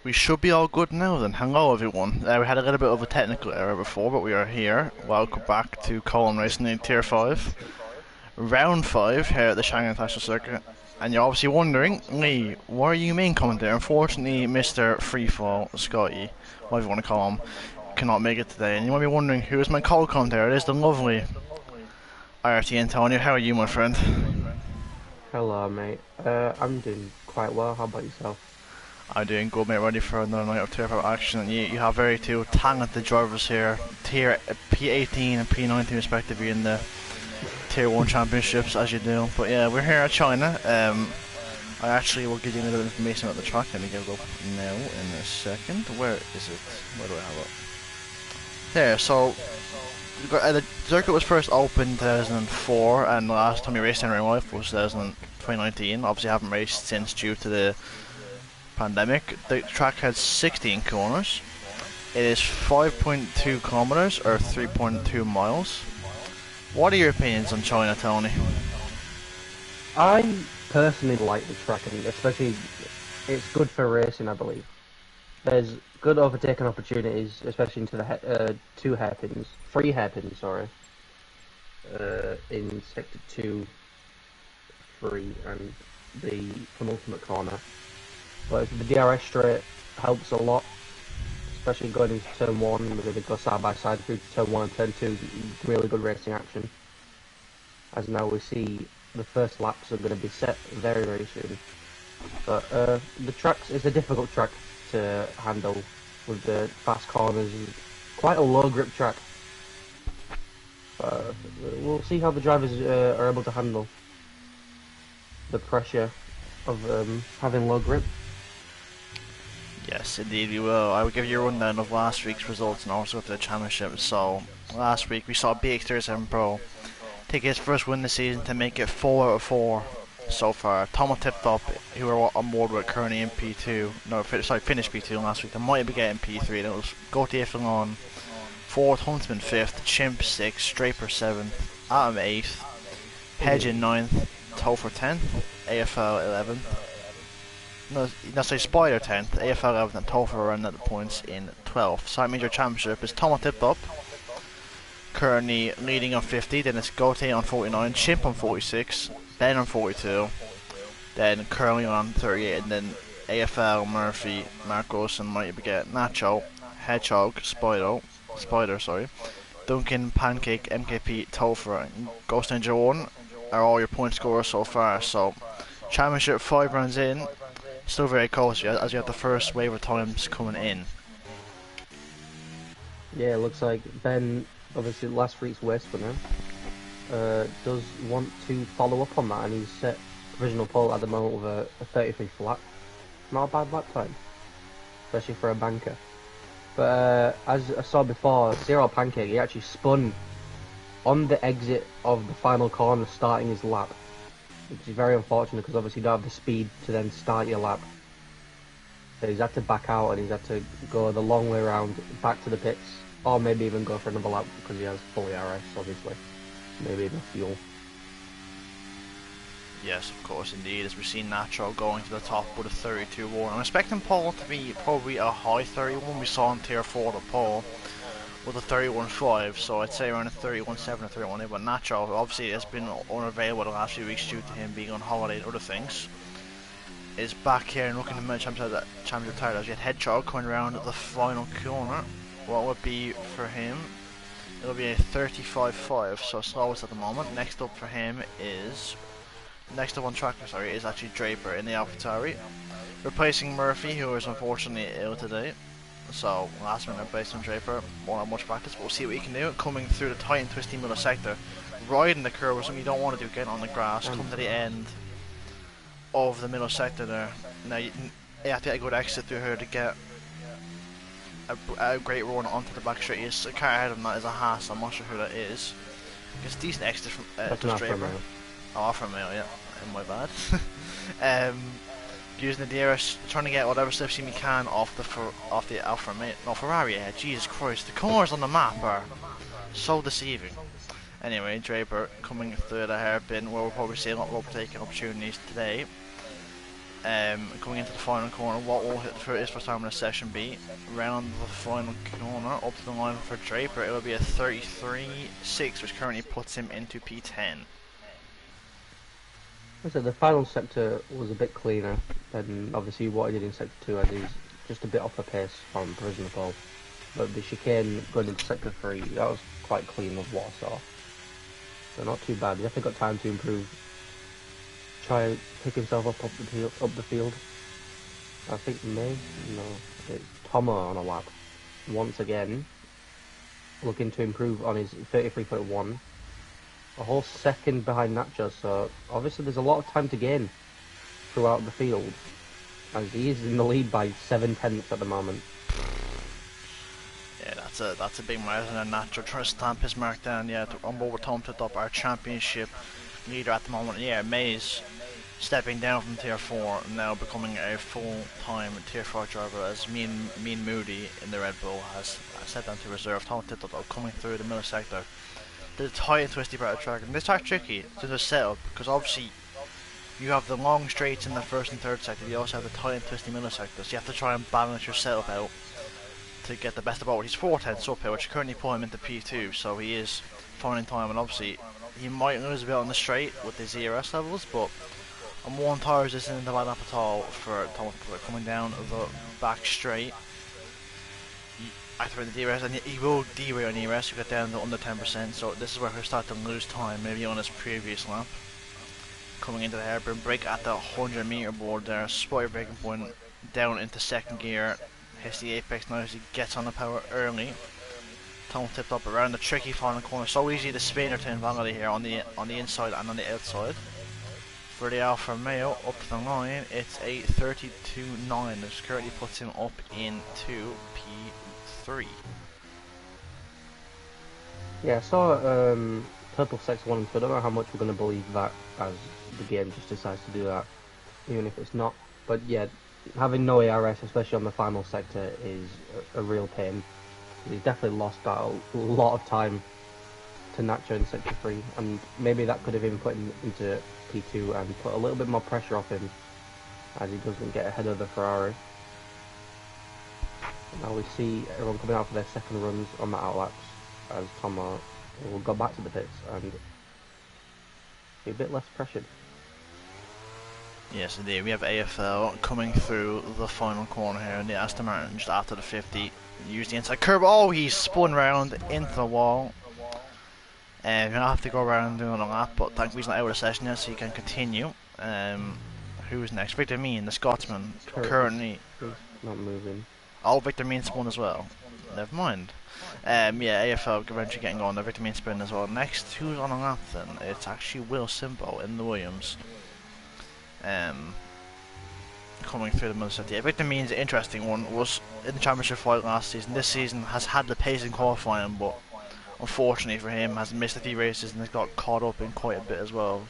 We should be all good now then. Hello everyone. We had a little bit of a technical error before, but we are here. Welcome back to Colin Racing in Tier 5. Round 5 here at the Shanghai International Circuit. And you're obviously wondering, Lee, why are you main commentator? Unfortunately, Mr. Freefall, Scotty, whatever you want to call him, cannot make it today. And you might be wondering, who is my co-commentator? It is the lovely RT Antonio. How are you, my friend? Hello, mate. I'm doing quite well. How about yourself? I'm doing good, mate. Ready for another night of Tier 5 action. You have very two talented drivers here, Tier P18 and P19 respectively in the Tier 1 championships, as you do. But yeah, we're here at China. I actually will give you a little information about the track. Let me get it up now in a second. Where is it? Where do I have it? There, so the circuit was first opened in 2004, and the last time we raced in real life was 2019. Obviously, I haven't raced since due to the pandemic. The track had 16 corners. It is 5.2 kilometers or 3.2 miles. What are your opinions on China, Tony? I personally like the track, and especially it's good for racing, I believe. There's good overtaking opportunities, especially into the three hairpins, sorry, in sector 2, 3, and the penultimate corner. But the DRS straight helps a lot, especially going into turn 1, we're going to go side by side through to turn 1 and turn 2, really good racing action. As now we see the first laps are going to be set very, very soon. But the track is a difficult track to handle with the fast corners, quite a low grip track. We'll see how the drivers are able to handle the pressure of having low grip. Yes, indeed we will. I will give you a rundown of last week's results and also to the championship. So, last week we saw BX37 Pro take his first win this season to make it 4 out of 4 so far. Tomo tipped up, who are on board with currently in P2. No, sorry, finished P2 last week. They might be getting P3. That was Gautier on 4th, Huntsman 5th, Chimp 6th, Draper 7th, Atom 8th, Hedge in 9th, Topher 10th, AFL 11th. No, sorry, Spider 10th, AFL 11th, and Topher around at the points in 12th. So that means your championship is Tomo tipped up, currently leading on 50, then it's Gautier on 49, Chimp on 46, Ben on 42, then Curly on 38, and then AFL, Murphy, Marcos, and Mighty Baguette, Nacho, Hedgehog, Spider, Duncan, Pancake, MKP, Topher, and Ghost Ninja 1 are all your point scorers so far. So, championship 5 rounds in, still very close as you have the first wave of times coming in. Yeah, it looks like Ben, obviously last week's waste winner, does want to follow up on that, and he's set provisional pole at the moment with a 33th lap. Not a bad lap time, especially for a banker. But as I saw before, Zero Pancake, he actually spun on the exit of the final corner starting his lap, which is very unfortunate because obviously you don't have the speed to then start your lap. So he's had to back out and he's had to go the long way around back to the pits, or maybe even go for another lap because he has full RS, obviously. Maybe even fuel. Yes, of course, indeed, as we've seen Nacho going to the top with a 32-1. I'm expecting Paul to be probably a high 31. We saw in Tier 4 the Paul with a 31.5, so I'd say around a 31.7 or 31.8. But Nacho obviously has been unavailable the last few weeks due to him being on holiday and other things. Is back here and looking to match championship title. As you had Hedgehog coming around at the final corner. What would be for him? It'll be a 35.5, so slowest at the moment. Next up for him is... Next up on track, sorry, is actually Draper in the AlphaTauri, replacing Murphy, who is unfortunately ill today. So, last minute based on Draper, won't have much practice, but we'll see what he can do. Coming through the tight and twisty middle sector, riding the curve, something you don't want to do, getting on the grass, come to the end of the middle sector there. Now, you have to get a good exit through here to get a great run onto the back straight. A car ahead of him that is a Haas, I'm not sure who that is. It's a decent exit from Draper. Oh, Alfa Romeo, yeah, my bad. Using the DRS, trying to get whatever slipstream you can off the Alfa Romeo, no, Ferrari. Yeah, Jesus Christ, the corners on the map are so deceiving. Anyway, Draper coming through the hairpin, where we'll probably see a lot of overtaking opportunities today. Going into the final corner, what will hit for his first time in the session be? Round the final corner, up to the line for Draper, it will be a 33.6, which currently puts him into P10. So the final sector was a bit cleaner than obviously what I did in sector 2, as he's just a bit off the pace from provisional pole. But the chicane going into sector 3, that was quite clean of what I saw. So not too bad. He's definitely got time to improve. Try and pick himself up the field. I think it's Tomo on a lap. Once again, looking to improve on his 33.1. A whole second behind Nacho, so obviously there's a lot of time to gain throughout the field, as he is in the lead by 7/10 at the moment. Yeah, that's a big margin, and Nacho trying to stamp his mark down. Yeah, on board with Tom to top our championship leader at the moment. Yeah, Mays stepping down from tier 4, now becoming a full-time tier 4 driver, as Mean Moody in the Red Bull has stepped down to reserve. Tom Tittle coming through the middle sector. The tight and twisty part of the track, and this track tricky to the setup, because obviously you have the long straights in the first and third sector, you also have the tight and twisty middle sector, so you have to try and balance your setup out to get the best of both. He's 4/10 uphill, which currently put him into P2, so he is finding time, and obviously he might lose a bit on the straight with his ERS levels, but on one tyre this isn't bad at all for Tom coming down the back straight. After the DRS, and he will derail on ERS to get down to under 10%, so this is where he'll start to lose time, maybe on his previous lap. Coming into the hairpin brake at the 100-meter board there, spoiler braking point down into second gear, hits the apex now as he gets on the power early. Tom tipped up around the tricky final corner, so easy to spin or to invalidate here on the inside and on the outside. For the Alfa Romeo up to the line, it's a 32.9, which currently puts him up into P3. Yeah, I saw Purple Sex 1 and 2. I don't know how much we're going to believe that, as the game just decides to do that, even if it's not. But yeah, having no ARS, especially on the final sector, is a real pain. He's definitely lost out a lot of time to Nacho in sector 3, and maybe that could have even put him into P2 and put a little bit more pressure off him, as he doesn't get ahead of the Ferrari. And now we see everyone coming out for their second runs on the outlaps, as Tomo will go back to the pits and be a bit less pressured. Yes, indeed. We have AFL coming through the final corner here, and the Aston Martin just after the 50. Use the inside curb. Oh, he's spun round into the wall. And you're gonna have to go around doing a lap, but thankfully he's not out of the session yet, so you can continue. Who's next? Victor Mean, the Scotsman, currently not moving. Oh, Victor Mean spun as well. Never mind. Yeah, AFL eventually getting on. Victor Mean spin as well. Next, who's on a lap then? It's actually Will Simbo in the Williams. Coming through the middle set. Yeah, Victor Mean's an interesting one. Was in the championship fight last season. This season has had the pace in qualifying, but unfortunately for him has missed a few races and has got caught up in quite a bit as well.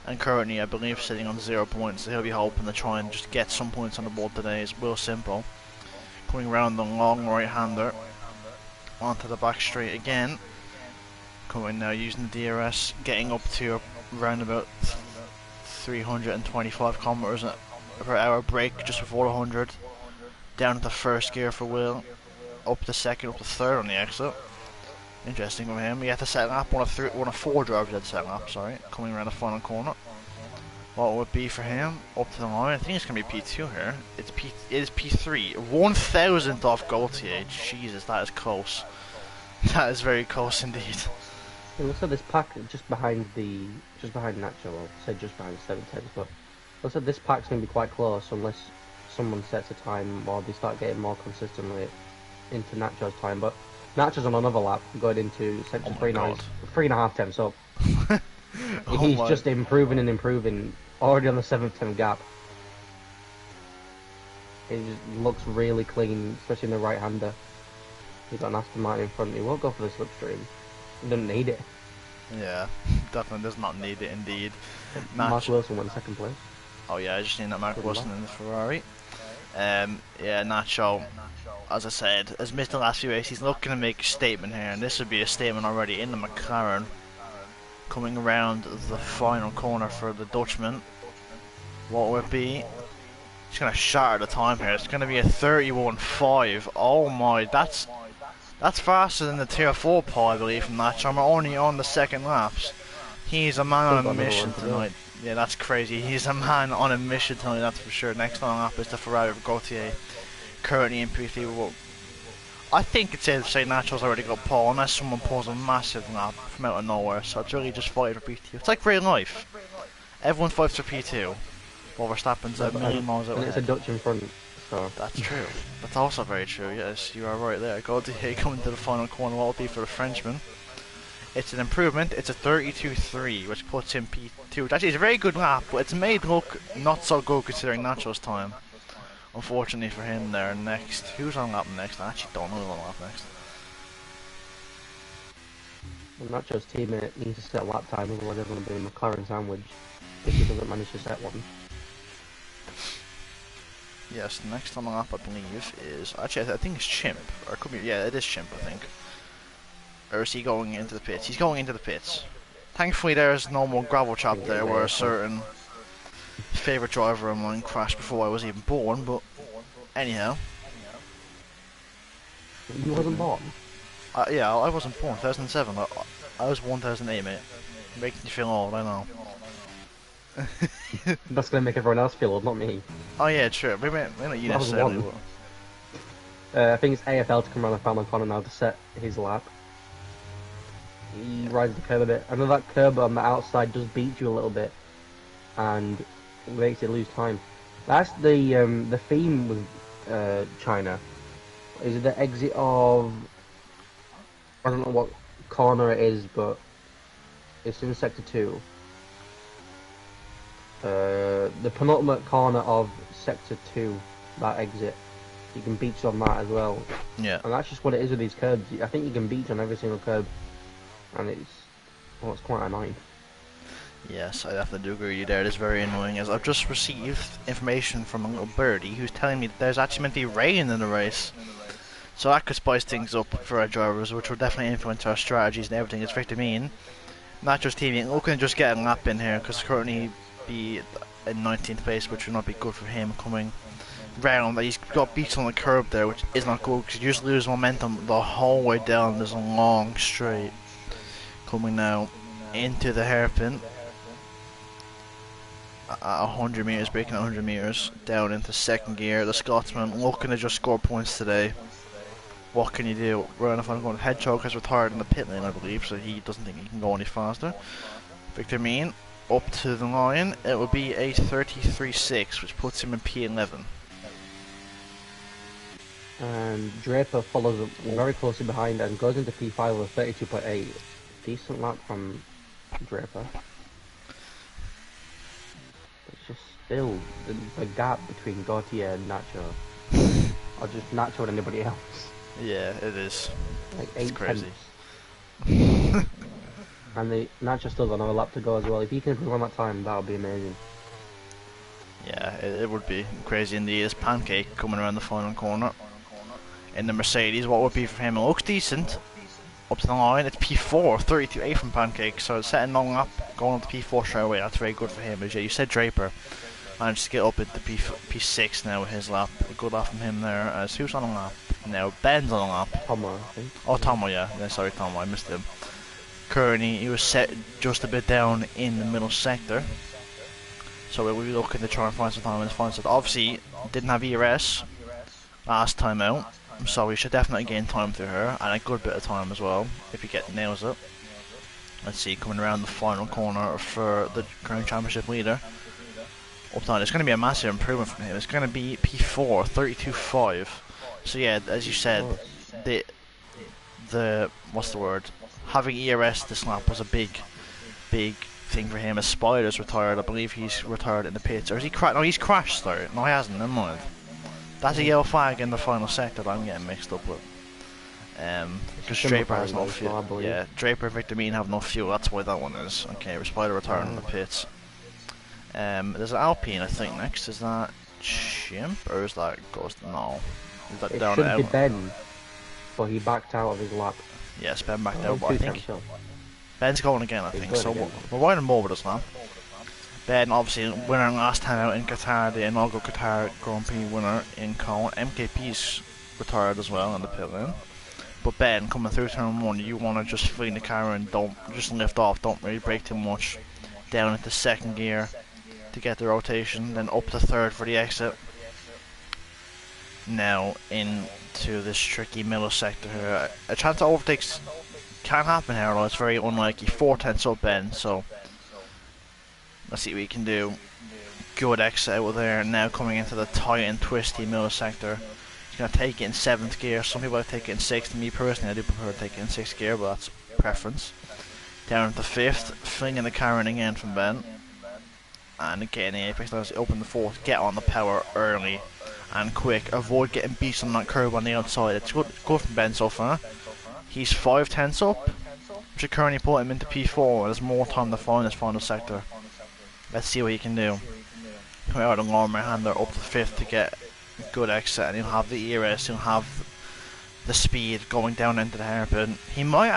And currently, I believe, sitting on 0 points, so he'll be hoping to try and just get some points on the board today. Is Will Simple coming around the long right-hander onto the back straight again. Coming now using the DRS, getting up to around about 325 kilometers per hour, brake just before 100. Down to the first gear for Will, up to second, up to third on the exit. Interesting with him. He had to set lap, one of four drivers had to set lap, sorry, coming around the final corner. What would it be for him? Up to the line. I think it's going to be P2 here. It is P3. 1,000th off Gaultier. Jesus, that is close. That is very close indeed. It looks like this pack just behind Nacho, well, say just behind 7/10, but looks like this pack's going to be quite close unless someone sets a time or they start getting more consistently into Nacho's time. But Nacho's on another lap going into section 3.5 temps up. He's just improving and improving, already on the 7th gap. It just looks really clean, especially in the right-hander. He's got an Aston Martin in front. He won't go for the slipstream. He doesn't need it. Yeah, definitely does not need it indeed. Mark Wilson went second place. Oh yeah, I just seen that Mark Wilson in the Ferrari. Yeah, Nacho, as I said, has missed the last few races. He's looking to make a statement here, and this would be a statement already in the McLaren. Coming around the final corner for the Dutchman. What would it be? He's gonna shatter the time here. It's gonna be a 31.5. Oh my, that's faster than the tier 4 Paul, I believe, from that. And we're only on the second laps. He's a man on a mission tonight. Yeah, that's crazy. He's a man on a mission tonight, that's for sure. Next on lap is the Ferrari of Gautier, currently in P3. Well, I think it's safe to say Nacho's already got Paul, unless someone pulls a massive lap from out of nowhere. So it's really just fighting for P2. It's like real life. Everyone fights for P2. While Verstappen's a million miles out. And it's a Dutch in front, so. That's true. That's also very true, yes, you are right there. Gautier coming to the final corner, what will be for the Frenchman. It's an improvement, it's a 32.3, which puts him P2. Actually, it's a very good lap, but it's made look not so good considering Nacho's time. Unfortunately for him there next. Who's on lap next? I actually don't know who's on lap next. Well, Nacho's teammate needs to set a lap time, otherwise everyone will be a McLaren sandwich if he doesn't manage to set one. Yes, next on the lap I believe is... Actually, I think it's Chimp. Or it could be... Yeah, it is Chimp, I think. Or is he going into the pits? He's going into the pits. Thankfully there's no more gravel trap there where a certain favourite driver of mine crashed before I was even born, but anyhow. You wasn't born? Yeah, I wasn't born. 2007. I was 1008, mate. Making you feel old, I know. That's gonna make everyone else feel old, not me. Oh yeah, true. Maybe not you necessarily. I think it's AFL to come around the final corner now to set his lap. He rides the curb a bit. I know that curb on the outside does beat you a little bit, and it makes it lose time. That's the theme with China. Is it the exit of... I don't know what corner it is, but it's in sector 2. The penultimate corner of sector 2, that exit. You can beach on that as well. Yeah. And that's just what it is with these curbs. I think you can beach on every single curb. And it's quite annoying. Yes, I definitely do agree with you there. It is very annoying, as I've just received information from a little birdie who's telling me that there's actually meant to be rain in the race. So that could spice things up for our drivers, which will definitely influence our strategies and everything. It's Victor Mean, not just teaming, looking to just get a lap in here, because currently be in 19th place, which would not be good for him coming round. He's got beats on the curb there, which is not good, because you just lose momentum the whole way down this long straight. Coming now into the hairpin at 100 meters, breaking 100 meters down into second gear. The Scotsman looking to just score points today. What can you do? We're on the final corner. Hedgehog has retired in the pit lane, I believe, so he doesn't think he can go any faster. Victor Mean up to the line. It will be a 33.6, which puts him in P11. And Draper follows up very closely behind and goes into P5 with 32.8. Decent lap from Draper. It's just still the gap between Gautier and Nacho, or just Nacho and anybody else. Yeah, it is. Like it's 8 crazy. And Nacho still got another lap to go as well. If he can improve on that time, that would be amazing. Yeah, it would be crazy indeed. It's Pancake coming around the final corner in the Mercedes. What would be for him? It looks decent. Up to the line, it's P4, 32.8 from Pancake, so it's setting long up, going up to P4 straight away. That's very good for him. But yeah, you said Draper managed to get up into P6 now with his lap. A good lap from him there. As who's on a lap now? Ben's on a lap. Tomo, I think. Oh, Tomo, yeah. Sorry, Tomo, I missed him. Currently, he was set just a bit down in the middle sector, so we'll be looking to try and find some time in the final set. Obviously, didn't have ERS last time out, so we should definitely gain time through her, and a good bit of time as well, if he nails it. Let's see, coming around the final corner for the current championship leader. Up time, it's going to be a massive improvement from him. It's going to be P4, 32.5. So yeah, as you said, the what's the word? Having ERS this lap was a big thing for him. As Spider's retired, I believe he's retired in the pits. Or is he crashed? No, he's crashed though. No, he hasn't. Never mind. That's a yellow flag in the final sector that I'm getting mixed up with. Because Draper has no fuel. Yeah, Draper and Victor Mean have no fuel. That's why that one is. Okay, we're Spider retired in the pits. There's an Alpine, I think, next. Is that Chimp or is that Ghost? No. Is that it down should be Ben, but he backed out of his lap. Yes, Ben backed out, but I think Ben's going again. I think so. We're riding more with us now. Ben, obviously, winner last time out in Qatar, the inaugural Qatar Grand Prix winner in Cone. MKP's retired as well in the pit lane. But Ben, coming through turn 1, you want to just fling the car and don't just lift off, don't really brake too much. Down into second gear to get the rotation, then up to third for the exit. Now into this tricky middle sector here. A chance to overtakes can happen here, although it's very unlikely. 4/10 up Ben, so let's see what he can do. Good exit out there. Now coming into the tight and twisty middle sector. He's going to take it in 7th gear. Some people take it in 6th. Me personally, I do prefer to take it in 6th gear, but that's preference. Down into 5th, flinging the car in again from Ben. And again, the apex does open the 4th. Get on the power early and quick. Avoid getting beat on that curb on the outside. It's good from Ben so far. He's 5/10 up, which should currently put him into P4. There's more time to find this final sector. Let's see what he can do. Coming out of the armor hander up to 5th to get a good exit, and he'll have the ERS, he'll have the speed going down into the hairpin. He might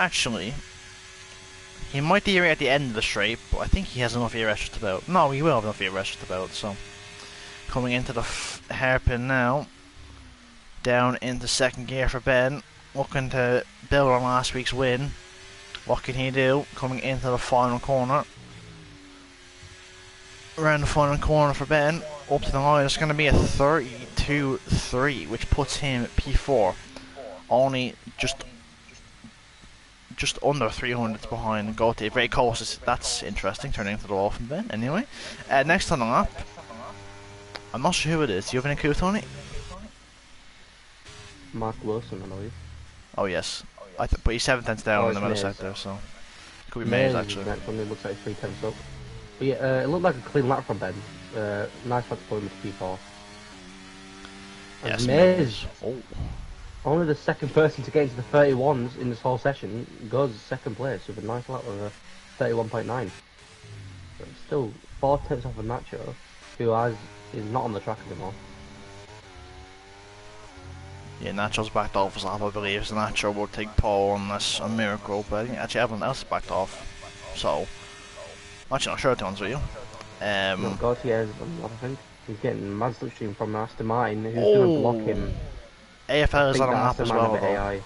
de-rate at the end of the straight, but I think he has enough ERS just about. No, he will have enough ERS just about, so. Coming into the hairpin now. Down into second gear for Ben. Looking to build on last week's win. What can he do? Coming into the final corner. Around the final corner for Ben. Up to the line. It's going to be a 32.3, which puts him at P4. Only just under 300 behind Gautier. Very close. That's interesting. Turning into the wall from Ben. Anyway. Next on the lap. I'm not sure who it is. Do you have any clue, Tony? Mark Wilson, I believe. Oh yes, but he's 7/10 down in the middle sector, so it could be Mays actually. Next one, it looks like 3/10 up. But yeah, it looked like a clean lap from Ben. Nice one to put him to P4. Yes, Mays, only the second person to get into the 31s in this whole session, goes second place with a nice lap of a 31.9. But still 4/10 off of Nacho, who is not on the track anymore. Yeah, Nacho's backed off his lap, I believe, so Nacho will take pole unless a miracle, but I think actually everyone else is backed off. So, I'm actually not sure to be honest with you. No, Gautier's I think. He's getting mad slipstream from Aston Martin, who's going to block him. AFL is on the lap as well, though. AI.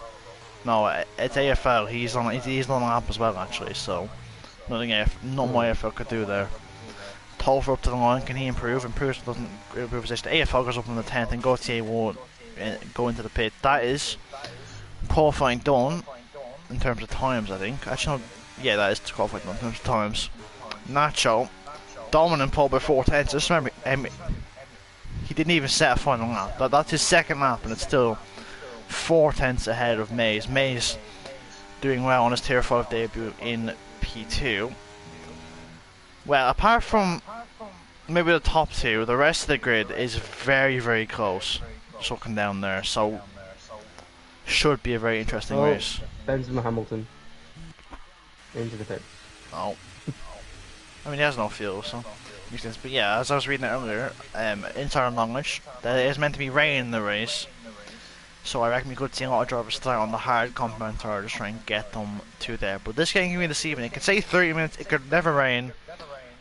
No, it's AFL, he's on the lap as well actually, so nothing my AFL could do there. Tolfer up to the line, can he improve? Improves, doesn't improve position. AFL goes up in the 10th and Gautier will go into the pit. That is qualifying done in terms of times, I think. Actually, no, yeah, that is qualifying done in terms of times. Nacho, dominant pole by 4/10. Just remember, he didn't even set a final lap. That's his second lap, and it's still 4/10 ahead of Mays. Mays doing well on his Tier 5 debut in P2. Well, apart from maybe the top two, the rest of the grid is very, very close. Just looking down there, so should be a very interesting race. Benjamin Hamilton into the pit. Oh, I mean he has no fuel, so makes sense. But yeah, as I was reading it earlier, inside knowledge, that it is meant to be rain in the race, so I reckon we could see a lot of drivers start on the hard compound tire to try and get them to there. But this game can be this evening. It could say 30 minutes. It could never rain,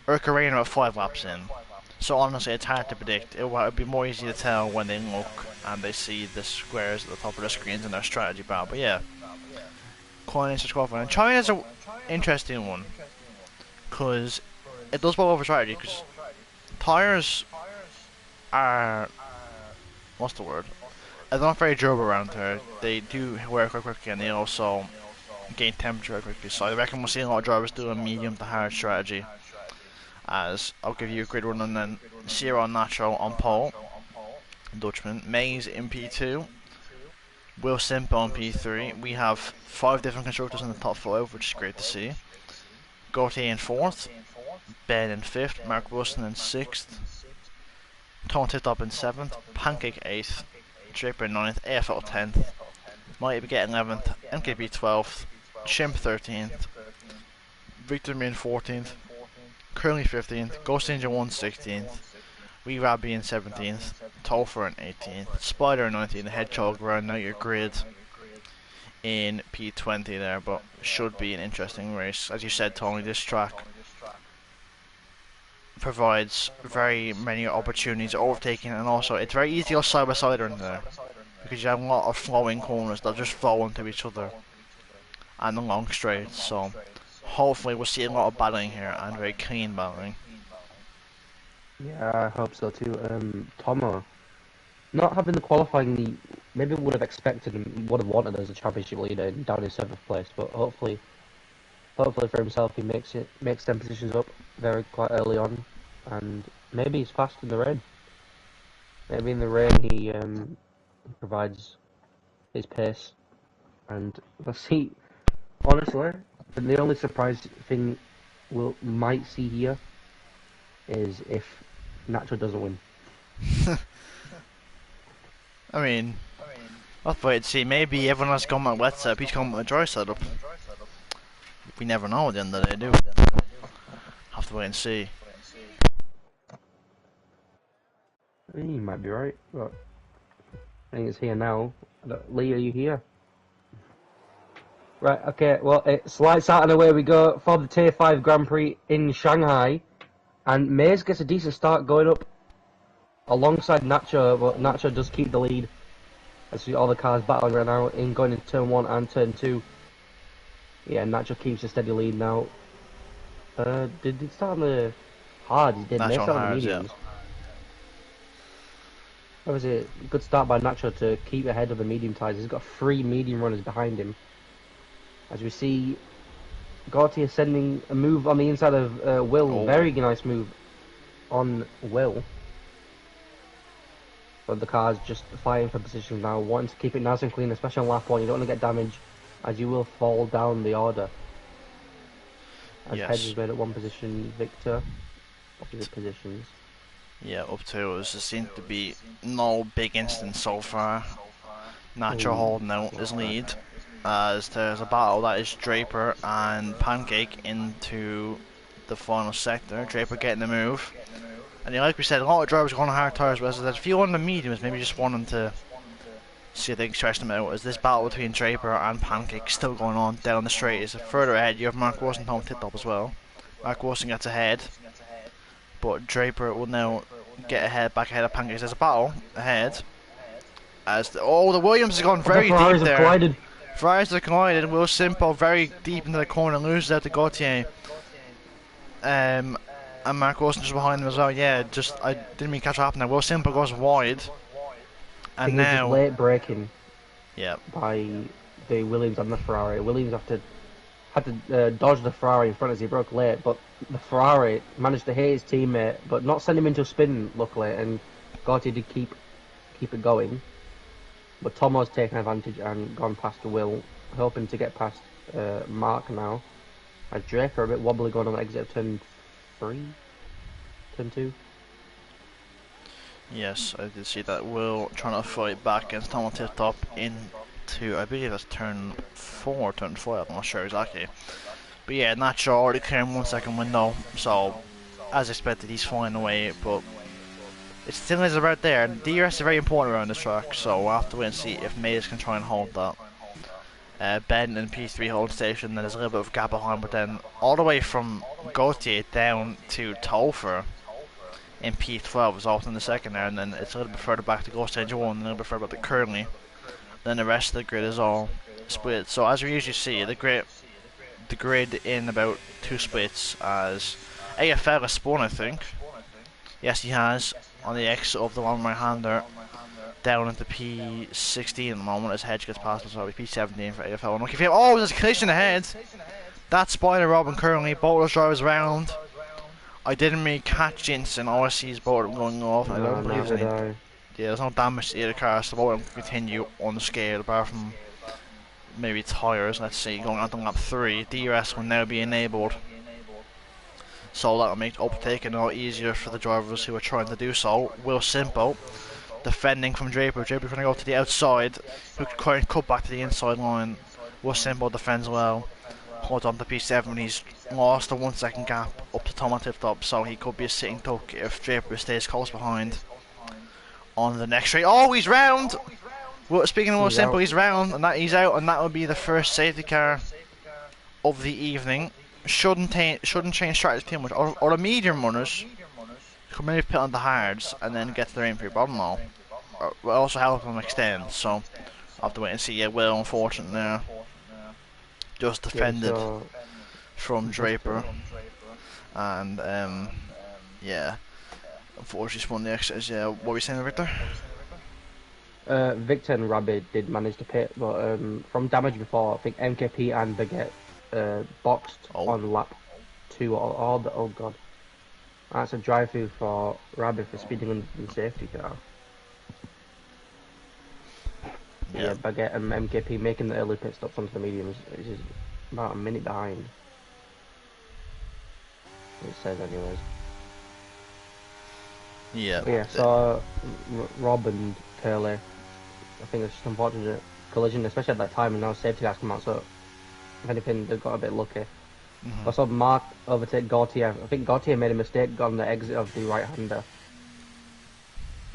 or it could rain about 5 laps in. So honestly, it's hard to predict. It would be more easy to tell when they look and they see the squares at the top of the screens in their strategy bar. But yeah, quite an interesting qualifying. And China's an interesting one because it does well over strategy. Because tires are, what's the word? They're not very durable around here. They do wear quite quickly, and they also gain temperature quite quickly. So I reckon we'll see a lot of drivers do a medium to hard strategy. As I'll give you a grid run, and then Ciro and Nacho on pole, Dutchman, Mays in P2, Will Simple on P3. We have 5 different constructors in the top 5, which is great to see. Gautier in 4th, Ben in 5th, Mark Wilson in 6th, Tom Titop in 7th, Pancake 8th, Draper in 9th, AFL 10th, Might get 11th, MKB 12th, Chimp 13th, Victor Min 14th, Curly 15th, Ghost Ninja 1 16th, Wee Rabby in 17th, Topher in 18th, Spider in 19th, Hedgehog rounding out your grid in P20 there, but should be an interesting race. As you said, Tony, this track provides very many opportunities of overtaking, and also it's very easy to go side by side in there because you have a lot of flowing corners that just flow into each other and the long straights. So hopefully we'll see a lot of battling here and very clean battling. Yeah, I hope so too. Tomo, not having the qualifying, maybe would have expected and would have wanted as a championship leader down in 7th place, but hopefully for himself he makes them positions up very quite early on, and maybe he's fast in the rain. Maybe in the rain he provides his pace, and let's see. Honestly, the only surprise thing we might see here is if Nacho doesn't win. I mean, I'll have to wait and see. Maybe everyone else gone with a wet setup, he's gone with a dry setup. We never know at the end of the day, do we? Have to wait and see. He might be right, but I think it's here now. Lee, are you here? Right, okay, well, it's lights out and away we go for the Tier 5 Grand Prix in Shanghai. And Mays gets a decent start going up alongside Nacho, but Nacho does keep the lead. As we see all the cars battling right now, in going into Turn 1 and Turn 2. Yeah, Nacho keeps a steady lead now. Did he start on the hard? He did. Mays on the mediums. That was a good start by Nacho to keep ahead of the medium tyres. He's got 3 medium runners behind him. As we see Gautier sending a move on the inside of Will. Oh. Very nice move on Will. But the car's just fighting for position now, wanting to keep it nice and clean, especially on lap 1. You don't want to get damage, as you will fall down the order. As yes. Hedge is made at 1 position, Victor, opposite positions. Yeah, up to us. There seems to be no big incidents so far. Nacho holding out his lead. As there's a battle that is Draper and Pancake into the final sector. Draper getting the move. And like we said, a lot of drivers are going on hard tyres, but there's a few on the mediums, maybe just wanting to see if they can stretch them out. As this battle between Draper and Pancake still going on down the straight. Is further ahead, you have Mark Wilson home tip top as well. Mark Wilson gets ahead, but Draper will now get ahead, back ahead of Pancake. There's a battle ahead. As the Williams has gone very deep there. Collided. Ferraris are collided. Will Simple very deep into the corner, loses out to Gautier. And Mark Wilson just behind him as well. Yeah, I didn't mean catch what happened there. Will Simple goes wide. And now late braking. Yeah. By the Williams and the Ferrari. Williams had to dodge the Ferrari in front as he broke late, but the Ferrari managed to hit his teammate, but not send him into a spin, luckily, and Gautier did keep it going. But Tomo's taken advantage and gone past Will, hoping to get past Mark now. As Draper a bit wobbly going on the exit of Turn 3? Turn 2? Yes, I did see that. Will trying to fight back against Tomo tip top into, I believe that's Turn 4, Turn 5, I'm not sure exactly. But yeah, Nacho already clearing 1 second window, so as expected he's flying away, but it still is about there. DRS is very important around this track, so we'll have to wait and see if Mays can try and hold that. Ben in P3 hold station, then there's a little bit of a gap behind, but then all the way from Gautier down to Topher in P12 is also in the second there, and then it's a little bit further back to Ghost Stage 1, and a little bit further back to Curly. Then the rest of the grid is all split. So as we usually see, the grid in about 2 splits, as AFL has spun, I think. Yes, he has. On the exit of the one right-hander down into P16 at the moment as Hedge gets past us. So P17 for AFL. Oh, there's a collision ahead. That's Spider Rob and Currently. Both those drivers round. I didn't really catch Jensen. All I see is both of them going off. I don't believe there's any. Yeah, there's no damage to either car, so both of them continue unscathed apart from maybe tyres. Let's see, going on to lap 3. DRS will now be enabled. So that will make overtaking a lot easier for the drivers who are trying to do so. Will Simple defending from Draper. Draper trying to go to the outside, who can cut back to the inside line. Will Simple defends well. Holds on to P7. He's lost a 1 second gap up to Tomo tip top, so he could be a sitting duck if Draper stays close behind. On the next straight. Oh, he's round! Well, speaking of Will Simple, he's round, and he's out, and that will be the first safety car of the evening. Shouldn't change strategy too much. Or the medium runners could maybe pit on the hards and then get to the rain period, but I don't know. Will also help them extend, so I'll have to wait and see. Yeah, Will, unfortunately, there. Just Yeah, defended so from just Draper. And, yeah, unfortunately spun the extras. Yeah, what were you saying, Victor? Victor and Rabbit did manage to pit, but from damage before, I think MKP and Baguette boxed Oh, on lap 2 oh god. That's a drive-through for Rabbit for speeding in the safety car. yeah. Yeah, Baguette and MKP making the early pit stops onto the mediums, which is about a minute behind. It says anyways. Yeah. But yeah, so Rob and Curly, I think it's just unfortunate collision, especially at that time, and now safety cars come out, so if anything, they got a bit lucky. I saw Mark overtake Gautier. I think Gautier made a mistake on the exit of the right-hander,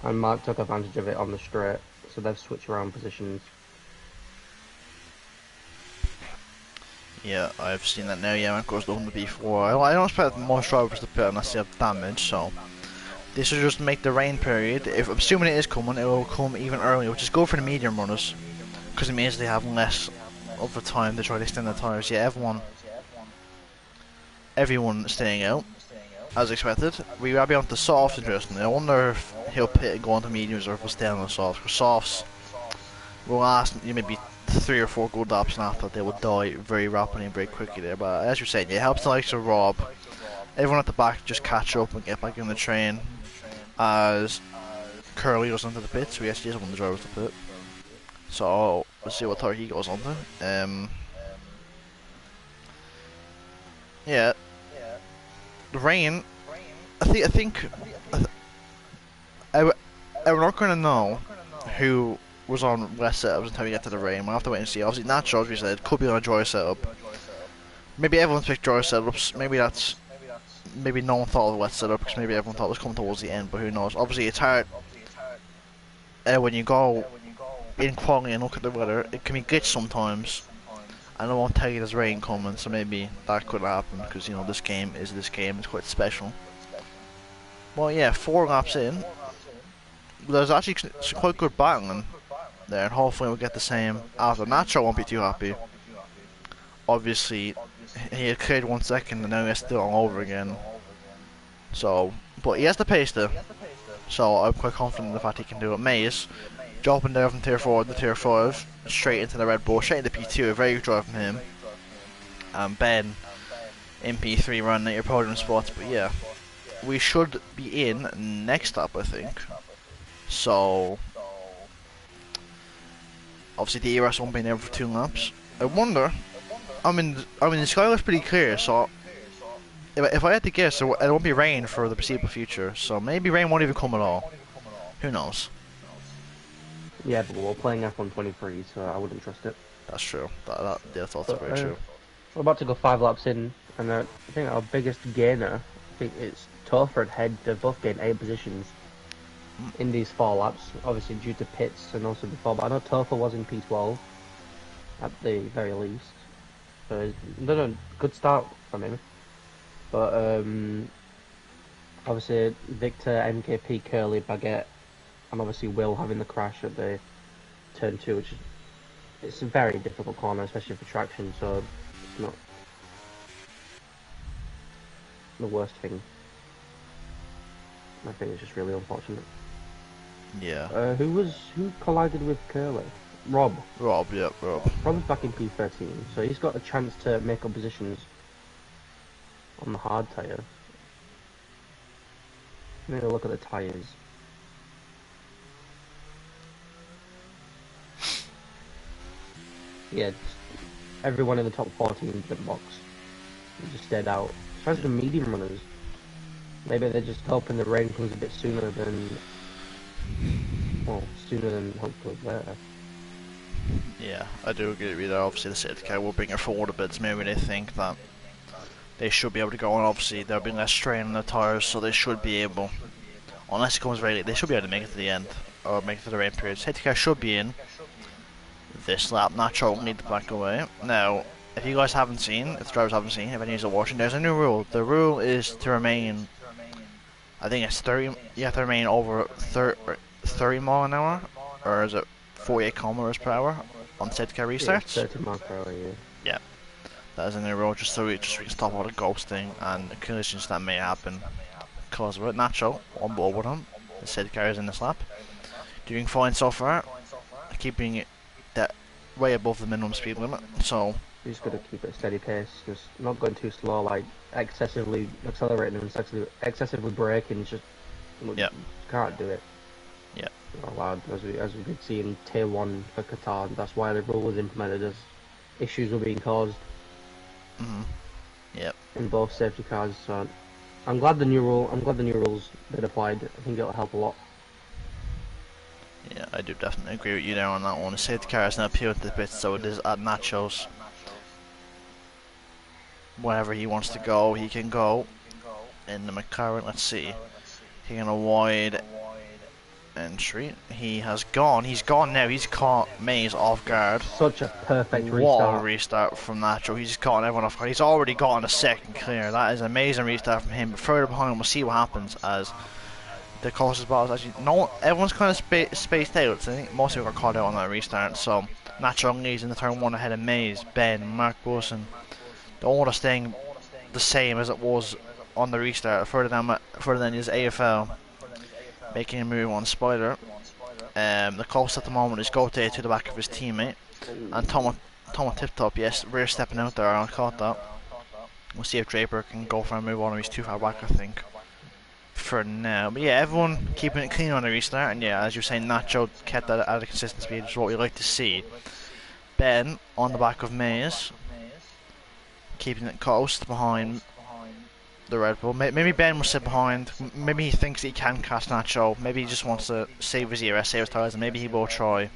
and Mark took advantage of it on the straight, so they've switched around positions. Yeah, I've seen that now. Yeah, of course, the Honda B4. I don't expect most drivers to pit unless they have damage, so this will just make the rain period. If I'm assuming it is coming, it will come even earlier, which is good for the medium runners, because it means they have less of the time to try to extend their tires. Yeah, everyone staying out as expected. We will be on the softs, interestingly. I wonder if he'll pit and go on to mediums or if he'll stay on the softs. Because softs will last maybe 3 or 4 good laps, and after they will die very rapidly and very quickly there. But as you're saying, yeah, it helps the likes of Rob. Everyone at the back just catch up and get back in the train as Curly goes into the pit. So yes, he is one of the drivers to pit. So let's see what tire he goes onto. Yeah, the rain. I think we're not going to know who was on wet setups until we get to the rain. We'll have to wait and see. Obviously, natural, as we said, could be on a dry setup. Maybe everyone's picked dry setups. Maybe no one thought of a wet setup because maybe everyone thought it was coming towards the end. But who knows? Obviously, it's hard when you go in quality and look at the weather. It can be glitched sometimes. And I won't tell you there's rain coming, so maybe that could happen because you know this game. It's quite special. Well, yeah, 4 laps in. There's actually some quite good battling there, and hopefully we'll get the same after. Nacho won't be too happy. Obviously, he had cleared 1 second and now he has to do it all over again. So, but he has the pace there. So I'm quite confident in the fact he can do it. Maze, dropping down from tier 4 to tier 5, straight into the Red Bull, straight into P2, a very good drive from him. And Ben in P3 running at your podium spots, but yeah. We should be in next up, I think. So obviously the ERS won't be there for 2 laps. I wonder. I mean the sky looks pretty clear, so if I had to guess, it won't be rain for the foreseeable future. So maybe rain won't even come at all. Who knows? Yeah, but we're playing F123, so I wouldn't trust it. That's true. That's also very true. We're about to go 5 laps in, and I think our biggest gainer, I think it's Topher and Head. They've both gained 8 positions in these 4 laps, obviously due to pits and also before, but I know Topher was in P12 at the very least. So no, good start from him. But obviously Victor, MKP, Curly, Baguette, and obviously Will having the crash at the turn 2, which is it's a very difficult corner, especially for traction, so it's not the worst thing. I think it's just really unfortunate. Yeah. Who collided with Curly? Rob. Yeah, Rob. Rob's back in P13, so he's got a chance to make up positions on the hard tyre. Let me look at the tyres. Yeah, everyone in the top 14 in the box just dead out. Especially the medium runners. Maybe they're just hoping the rain comes a bit sooner than hopefully there. Yeah, I do agree with you there. Obviously the safety car will bring her forward a bit, so maybe they think that they should be able to go on. Obviously there'll be less strain on the tyres, so they should be able, unless it comes very late, they should be able to make it to the end, or make it to the rain period. Safety car should be in this lap. Nacho will need to back away. Now, if you guys haven't seen, if the drivers haven't seen, if any of you are watching, there's a new rule. The rule is to remain I think it's 30. You have to remain over 30 mile an hour, or is it 48 kilometers per hour on safety car Yeah, it's restarts? 30 miles per hour, yeah. Yeah, that is in the road just so we can stop all the ghosting and the collisions that may happen. Cause of it, Nacho on board with him. The safety car is in this lap, doing fine so far, keeping it that way above the minimum speed limit. So You just got to keep it a steady pace, just not going too slow, like excessively accelerating and excessively braking. Just yeah, can't do it. yeah, Not allowed, as we could see in Tier 1 for Qatar. That's why the rule was implemented, as issues were being caused yeah. in both safety cars. So I'm glad the new rules been applied. I think it'll help a lot. Yeah, I do definitely agree with you there on that one. The safety car is now peeled to bits, so it is at Nacho's. Wherever he wants to go, he can go. In the McLaren, let's see. He can avoid entry. He has gone. He's gone now. He's caught Mays off guard. Such a perfect What restart. a restart from Nacho. He's caught everyone off guard. He's already gotten a second clear. That is an amazing restart from him. But further behind, we'll see what happens as the closest battles actually. No, everyone's kind of spaced out. So I think most people got caught out on that restart. So Nacho leads in the turn one ahead of Mays, Ben, Mark Wilson. The order staying the same as it was on the restart. Further than his AFL, making a move on Spider. The closest at the moment is Gote to the back of his teammate, and Thomas Tip Top, yes, rear stepping out there. I caught that. We'll see if Draper can go for a move on him. He's too far back, I think, for now. But yeah, everyone keeping it clean on the restart, and yeah, as you're saying, Nacho kept that at a consistent speed, which is what we like to see. Ben on the back of Mays, keeping it close behind the Red Bull. Maybe Ben will sit behind. Maybe he thinks he can catch Nacho. Maybe he just wants to save his ERS, save his tyres, and maybe he will try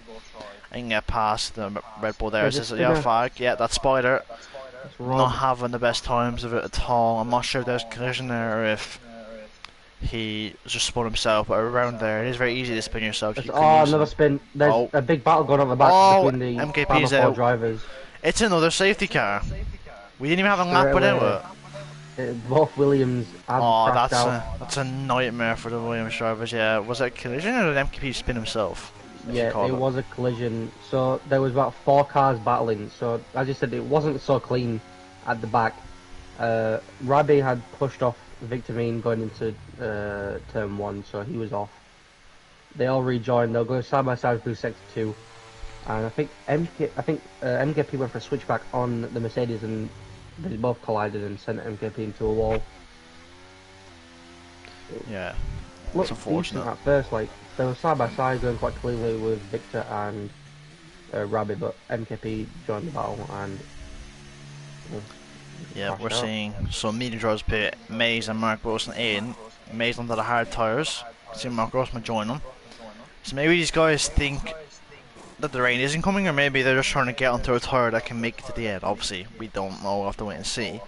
and get past the Red Bull there. Is this a yellow flag? Yeah, that Spider not having the best times of it at all. I'm not sure if there's a collision there or if he just spun himself, but around there it is very easy to spin yourself. Another spin. There's a big battle going on the back between the MKP's four drivers. It's another safety car. We didn't even have a lap without it. Both Williams and that's a nightmare for the Williams drivers. Yeah, was it a collision or did MKP spin himself? Yeah, it was a collision. So there was about 4 cars battling. So as you said, it wasn't so clean at the back. Rabi had pushed off Victorine going into turn 1, so he was off. They all rejoined. They'll go side by side through sector 2, and I think MKP went for a switchback on the Mercedes, and they both collided and sent MKP into a wall. Yeah, Looked unfortunate at first. Like they were side by side going quite cleanly with Victor and Rabi, but MKP joined the battle and. Yeah, we're seeing some medium drivers pit Mays and Mark Wilson in. Mays under the hard tyres. See Mark Wilson join them. So maybe these guys think that the rain isn't coming, or maybe they're just trying to get onto a tyre that can make it to the end. Obviously, we don't know. We'll have to wait and see.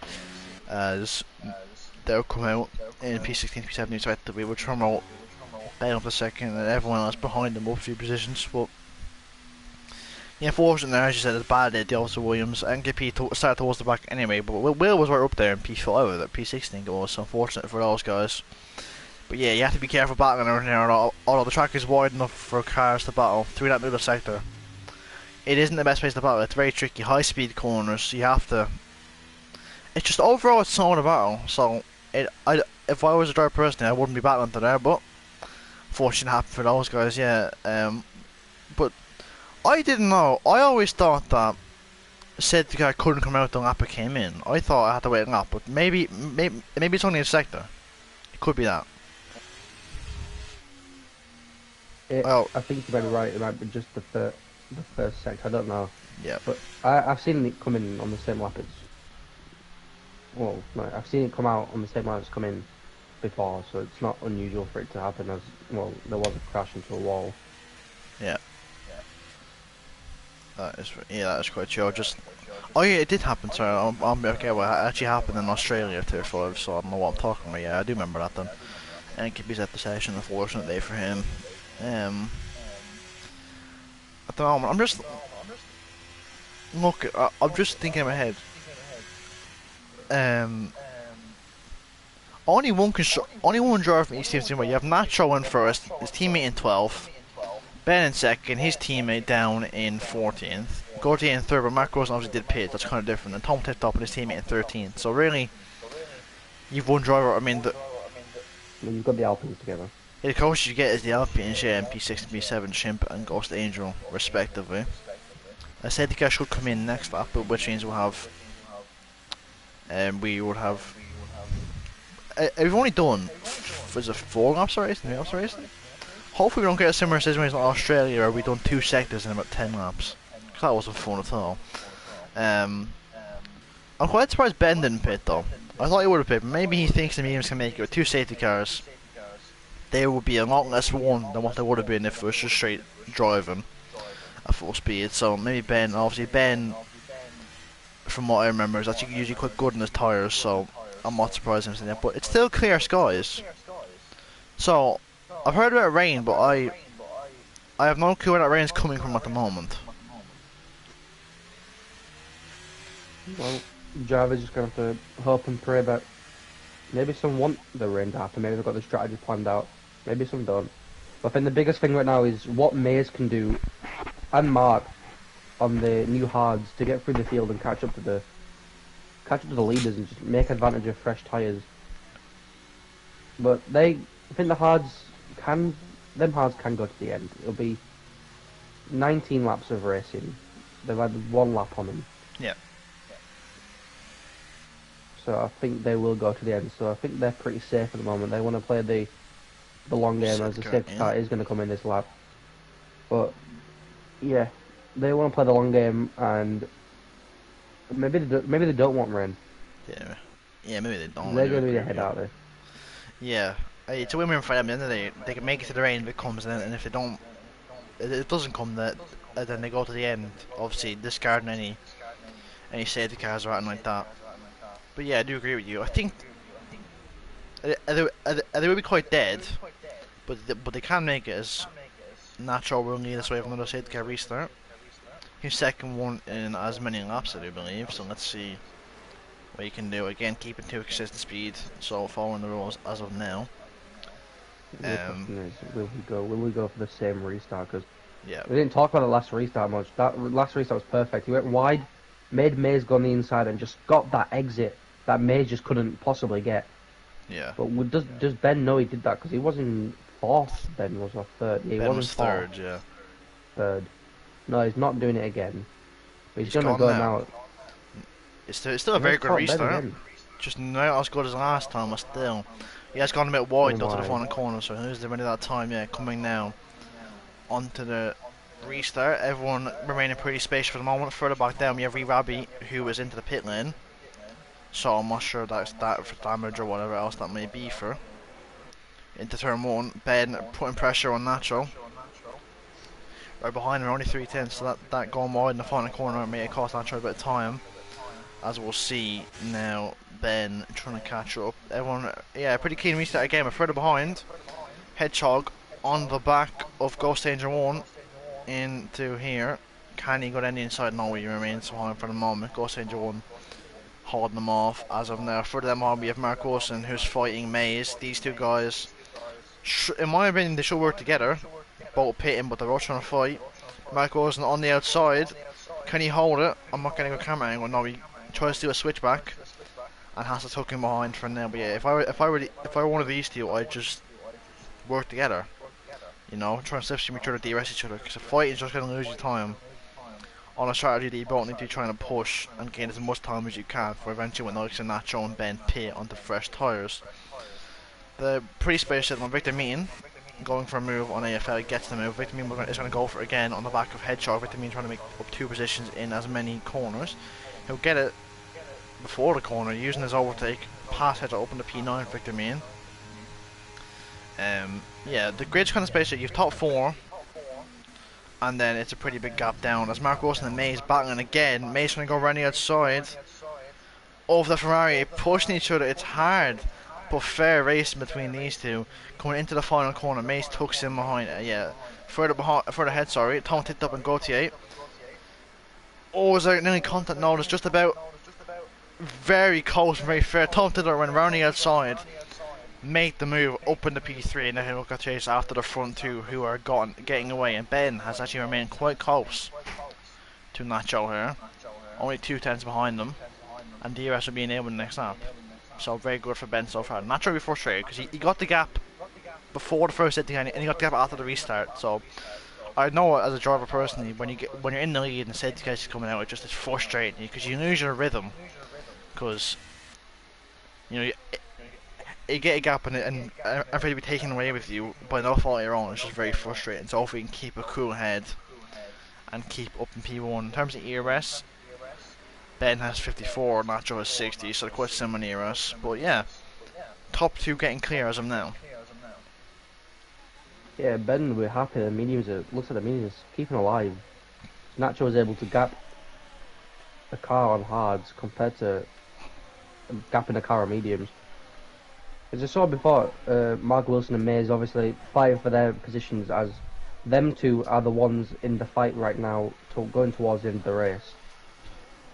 As they'll come out in P16, P7, respectively, which from out Ben up the second, and everyone else behind them up a few positions. But yeah, unfortunately, as you said, it's bad at the Delta Williams. NKP started towards the back anyway, but Will was right up there in P5 at P16. It was unfortunate for those guys. But yeah, you have to be careful battling around here, although the track is wide enough for cars to battle through that middle sector. It isn't the best place to battle. It's very tricky, high speed corners. So you have to. It's just overall it's slow to battle. So if I was a driver personally, I wouldn't be battling to there. But fortunate happened for those guys, yeah. But I didn't know. I always thought that said the guy couldn't come out the lap it came in. I thought I had to wait a lap, but maybe it's only a sector. It could be that. I think you might be right. It might be just the first sector. I don't know. Yeah. But I've seen it come in on the same lap as. Well, no, I've seen it come out on the same lap it's come in before, so it's not unusual for it to happen. As well, there was a crash into a wall. Yeah. That is quite true. Oh yeah, it did happen. Sorry, okay. Well, it actually happened in Australia Tier 5, so I don't know what I'm talking about. Yeah, I do remember that then. And Kippy's at the session, unfortunately for him. At the moment, I'm just thinking in my head. only one driver from each team. You have Nacho in first, his teammate in 12th, Ben in second, his teammate down in 14th, Gautier in third, but Mark Rosen obviously did pit. That's kind of different. And Tom tipped up and his teammate in 13th. So really, you've one driver. I mean, You've got the Alpines together. the closest you get is the Alpines, yeah, and P6 and P7, Chimp and Ghost Angel, respectively. I said the guy should come in next lap, but which means we'll have, we would have. We've only done, was it 4 laps already? 3 laps already? Hopefully we don't get a similar situation in Australia where we've done 2 sectors in about 10 laps. Because that wasn't fun at all. I'm quite surprised Ben didn't pit though. I thought he would have pit, but maybe he thinks the mediums can make it with 2 safety cars. They would be a lot less worn than what they would have been if it was just straight driving at full speed. So maybe Ben, obviously Ben, from what I remember, is actually usually quite good in his tyres, so I'm not surprised him saying that. But it's still clear skies. So, I've heard about rain, but I have no clue where that rain is coming from at the moment. Well, drivers just going to have to hope and pray that maybe some want the rain to happen, maybe they've got the strategy planned out, maybe some don't. But I think the biggest thing right now is what Mays can do, and Mark, on the new hards to get through the field and catch up to the leaders and just make advantage of fresh tyres. But I think the hards can go to the end. It'll be 19 laps of racing. They've had 1 lap on them. Yeah. So I think they will go to the end. So I think they're pretty safe at the moment. They want to play the long game as the safety car is going to come in this lap. But yeah, they want to play the long game, and maybe they don't want rain. Yeah, maybe they don't. They're going to be the head out there. Yeah, it's a win-win for them. At the end of the day, they can make it to the rain if it comes, and if they don't, it doesn't come, that then they go to the end. Obviously, discarding any safety cars or anything like that. But yeah, I do agree with you. I think they will be quite dead, but they can make it as Nacho will need this way of another safety car restart. His second one in as many laps, I do believe. So let's see what he can do. Again, keeping to a consistent speed, so following the rules as of now. The question is, will we go for the same restart? Because yeah, we didn't talk about the last restart much. That last restart was perfect. He went wide, made Mays go on the inside, and just got that exit that Mays just couldn't possibly get. Yeah. But does Ben know he did that? Because he was in 4th. Ben was or 3rd. Yeah, he Ben was in 3rd. Yeah. 3rd. No, he's not doing it again. But he's gonna go now. It's still a very good restart. Just not as good as last time, but still. He has gone a bit wide though to the final corner, so who's the winner that time? Yeah, coming now onto the restart. Everyone remaining pretty spacious for the moment. Further back down, we have Rabi, who is into the pit lane. So I'm not sure that's that for damage or whatever else that may be for. Into turn 1, Ben putting pressure on Nacho. Right behind him, only 3 tenths, so that going wide in the final corner may have cost Nacho a bit of time. As we'll see now, Ben trying to catch up. Everyone, yeah, pretty keen restart again, but further behind. Hedgehog on the back of Ghost Angel 1 into here. Can he go down the inside? No, he remains behind for the moment. Ghost Angel 1 holding them off as of now. Further them on, we have Mark Wilson who's fighting Mays. These two guys, in my opinion, they should work together. Both pitting, but they're all trying to fight. Mark Wilson on the outside. Can he hold it? I'm not getting a camera angle. No, he tries to do a switchback and has to tuck him behind for now. But yeah, if I were one of these two, I'd just work together. You know, try and slipstream each other, de-rest each other. Because a fight is just going to lose you time on a strategy that you both need to be trying to push and gain as much time as you can for eventually when Alex and Nacho and Ben pit onto fresh tyres. The pretty spacious on Victor Mean going for a move on AFL, gets the move. Victor Mean is going to go for it again on the back of Hedgehog. Victor Mean trying to make up 2 positions in as many corners. He'll get it before the corner using his overtake. Pass Hedgehog open to P9 Victor Mean. Yeah, the grid's kind of spacious. You've top 4. And then it's a pretty big gap down as Mark Wilson and Mays battling again. Mays going to go around the outside of the Ferrari, pushing each other. It's hard, but fair racing between these two. Coming into the final corner, Mays tucks in behind. Yeah, further ahead. Sorry, Tom tipped up and Gautier. Oh, is there any contact? No, there's just about very close and very fair. Tom tipped up went around the outside. make the move up in the P3, and then he'll get chased after the front two who are getting away. And Ben has actually remained quite close to Nacho here, only 2 tenths behind them, and DRS will be enabled in the next lap. So very good for Ben so far. Nacho will be frustrated because he got the gap before the first hit and he got the gap after the restart. So I know as a driver personally, when you're in the lead and the safety case is coming out, it's frustrating because you lose your rhythm. Because you get a gap and everything will be taken away with you by no fault of your own. It's just very frustrating. So hopefully you can keep a cool head and keep up in P1. In terms of ERS, Ben has 54, Nacho has 60, so they're quite similar in ERS. But yeah, top two getting clear as of now. Yeah, Ben, we're happy. The mediums, looks like the mediums keeping alive. Nacho was able to gap a car on hards compared to gapping a car on mediums. As I saw before, Mark Wilson and Mays obviously fight for their positions, as them two are the ones in the fight right now, going towards the end of the race.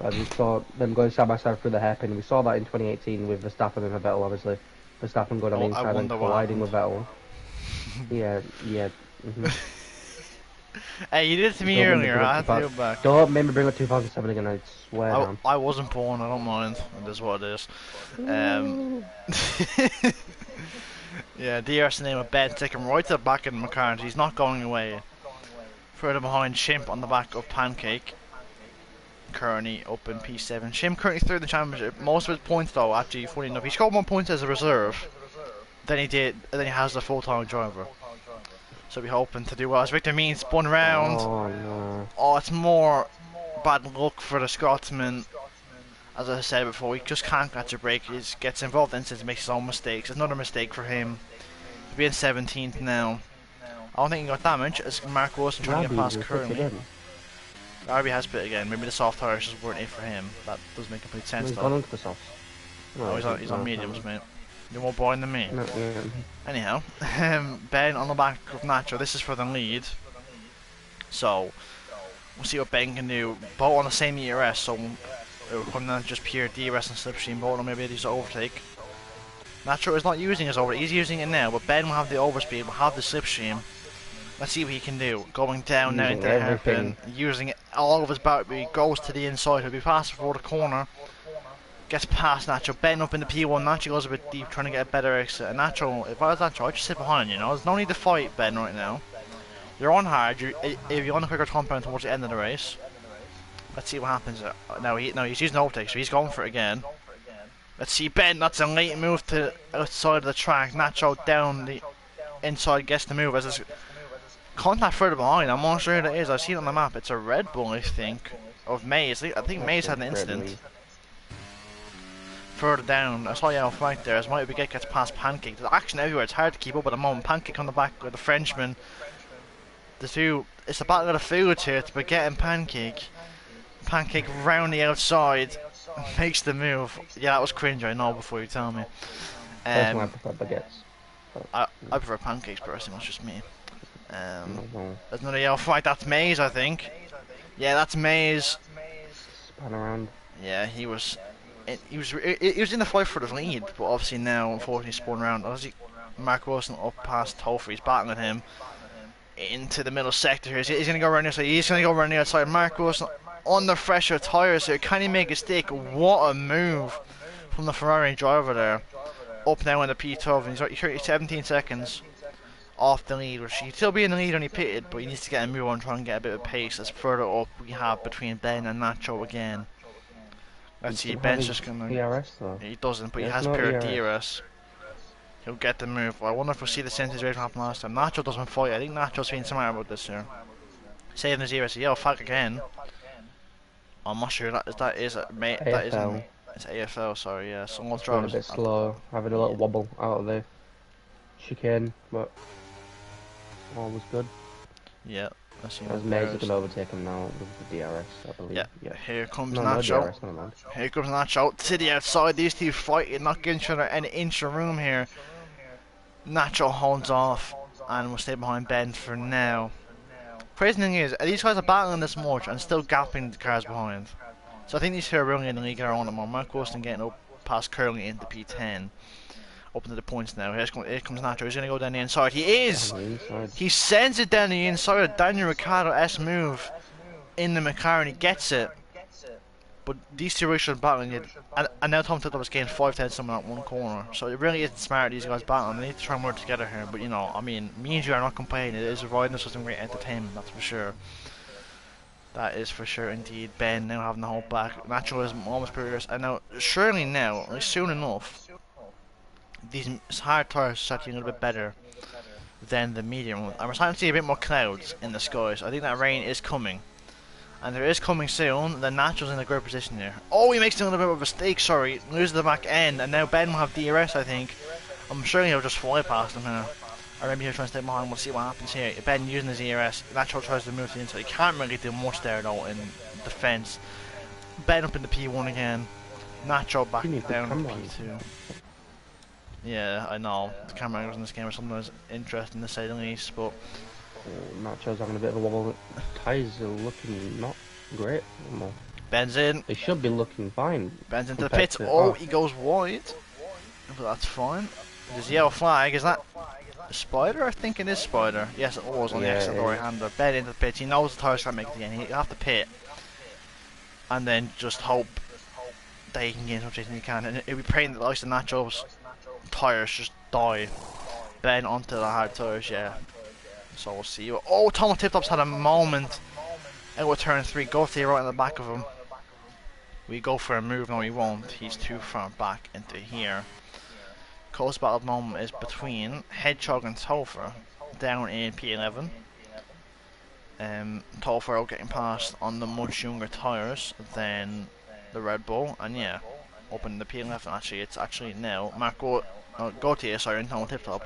As we saw them going side by side through the hairpin. We saw that in 2018 with Verstappen and Vettel, obviously. Verstappen going on the inside and colliding with Vettel. Yeah. Hey, you did it to me earlier, I have to go back. Don't make me bring up 2007 again, I swear. I wasn't born, I don't mind. It is what it is. Yeah, DRS name of Ben, take him right to the back of the McLaren. He's not going away. Further behind, Shimp on the back of Pancake. Currently up in P7. Shimp currently third in the championship. Most of his points, though, actually, funny enough, he scored more points as a reserve than he did. Than he has as a full-time driver. So we're hoping to do well. As Victor Mean spun round. Oh no! Oh, it's more bad luck for the Scotsman. As I said before, he just can't catch a break. He gets involved in incidents, makes his own mistakes. It's another mistake for him. He'll be in 17th now. I don't think he got damage as Mark Wilson trying to get past currently. RB has pit again. Maybe the soft tires just weren't it for him. That does make complete sense. He's gone onto the softs. No, he's on mediums, mate. You're more boring than me. No, yeah. Anyhow, Ben on the back of Nacho. This is for the lead. So we'll see what Ben can do. Both on the same ERS, so it will come down to just pure DRS and slipstream. Both on maybe use overtake. Nacho is not using his overtake. He's using it now, but Ben will have the overspeed. Will have the slipstream. Let's see what he can do. Going down now into the hairpin, using all of his battery. Goes to the inside. He'll be fast before the corner. Gets past Nacho, Ben up in the P1, Nacho goes a bit deep trying to get a better exit. And Nacho, if I was Nacho, I'd just sit behind, you know, there's no need to fight Ben right now. You're on hard, if you're on a quicker compound towards the end of the race. Let's see what happens. No, he's using overtake, so he's going for it again. Let's see Ben, that's a late move to outside of the track. Nacho down the inside, gets the move as his contact further behind. I'm not sure who that is, I've seen it on the map, it's a Red Bull I think, of Mays. I think Mays had an incident. Further down, I saw yellow flag there as Mighty Baguette gets past Pancake. There's action everywhere, it's hard to keep up at the moment. Pancake on the back with the Frenchman. The two, it's a battle of the foods here, it's Baguette and Pancake. Pancake round the outside, makes the move. Yeah, that was cringe, I know, before you tell me. I prefer Baguettes. I prefer Pancakes personally, that's just me. There's another yellow flag, that's Mays I think. Yeah, that's Mays. Span around. Yeah, he was in the fight for the lead, but obviously now unfortunately spun around. Obviously Mark Wilson up past Topher, he's battling him into the middle sector here. He's going to go around the outside, he's going to go around the outside. Mark Wilson under fresher tyres here, can he make a stick? What a move from the Ferrari driver there. Up now in the P12 and he's 17 seconds off the lead, which he'd still be in the lead when he pitted, but he needs to get a move on, try and get a bit of pace. As further up we have between Ben and Nacho again. Let's see, Ben's just gonna. DRS though. He doesn't, but he has pure DRS. He'll get the move. I wonder if we'll see the same situation happen last time. Nacho doesn't fight. I think Nacho's being smart about this here. Saving his DRS. Yellow flag again. I'm not sure that is a mate. That isn't. It's AFL. Sorry, yeah. Someone's driving a bit slow, having a little wobble out of the chicane, but all was good. Yeah. As Mays can overtake him now with the DRS, I believe. Yeah. Here comes Nacho. Here comes Nacho to the outside. These two fighting, not giving each other an inch of room here. Nacho holds off and will stay behind Ben for now. Crazy thing is, these guys are battling this much and still gapping the cars behind. So I think these two are really in the league of their own at the moment. Mark Wilson getting up past Curly into P10. Up into the points now. Here comes Nacho. He's going to go down the inside. He is! On the inside. He sends it down the inside. A Daniel Ricciardo-esque move in the McLaren. He gets it. But these two racers are battling it. And now Tom Tittle was getting 5/10 in that one corner. So it really isn't smart, these guys battling. They need to try and work together here. But, you know, I mean, me and you are not complaining. It is providing us with some great entertainment, that's for sure. That is for sure indeed. Ben now having the hold back. Nacho is almost progress. And now, surely now, like soon enough, these hard tires are starting a little bit better than the medium one. And we're starting to see a bit more clouds in the skies. I think that rain is coming. And there is coming soon. The Nacho's in a great position here. Oh, he makes a little bit of a mistake, sorry. Loses the back end. And now Ben will have DRS, I think. I'm sure he'll just fly past him here. Or maybe he'll try and stay behind. We'll see what happens here. Ben using his ERS. Nacho tries to move to the inside. He can't really do much there though in defense. Ben up in the P1 again. Nacho back down to P2. Yeah, I know. The camera angles in this game are sometimes interesting to say the least, but Nacho's having a bit of a wobble. Tyres are looking not great anymore. Ben's in. They should be looking fine. Ben's into the pits. Oh, he goes wide. But that's fine. There's a yellow flag. Is that Spider? I think it is Spider. Yes, it was on the exit right hander. Ben into the pits. He knows the tyres can't make it again. He'll have to pit. And then just hope that he can get as much as he can. And he'll be praying that the likes of Nacho's tyres just die. Ben onto the hard tyres, yeah. So we'll see. Oh, Thomas Tip-Top's had a moment out with turn 3. Go to right in the back of him. We go for a move. No, he won't. He's too far back into here. Close battle at the moment is between Hedgehog and Topher down in P11. Topher out getting past on the much younger tyres than the Red Bull. And yeah, up in the P11 actually, it's actually now Marco Gautier, sorry, and Thomas Tip-Top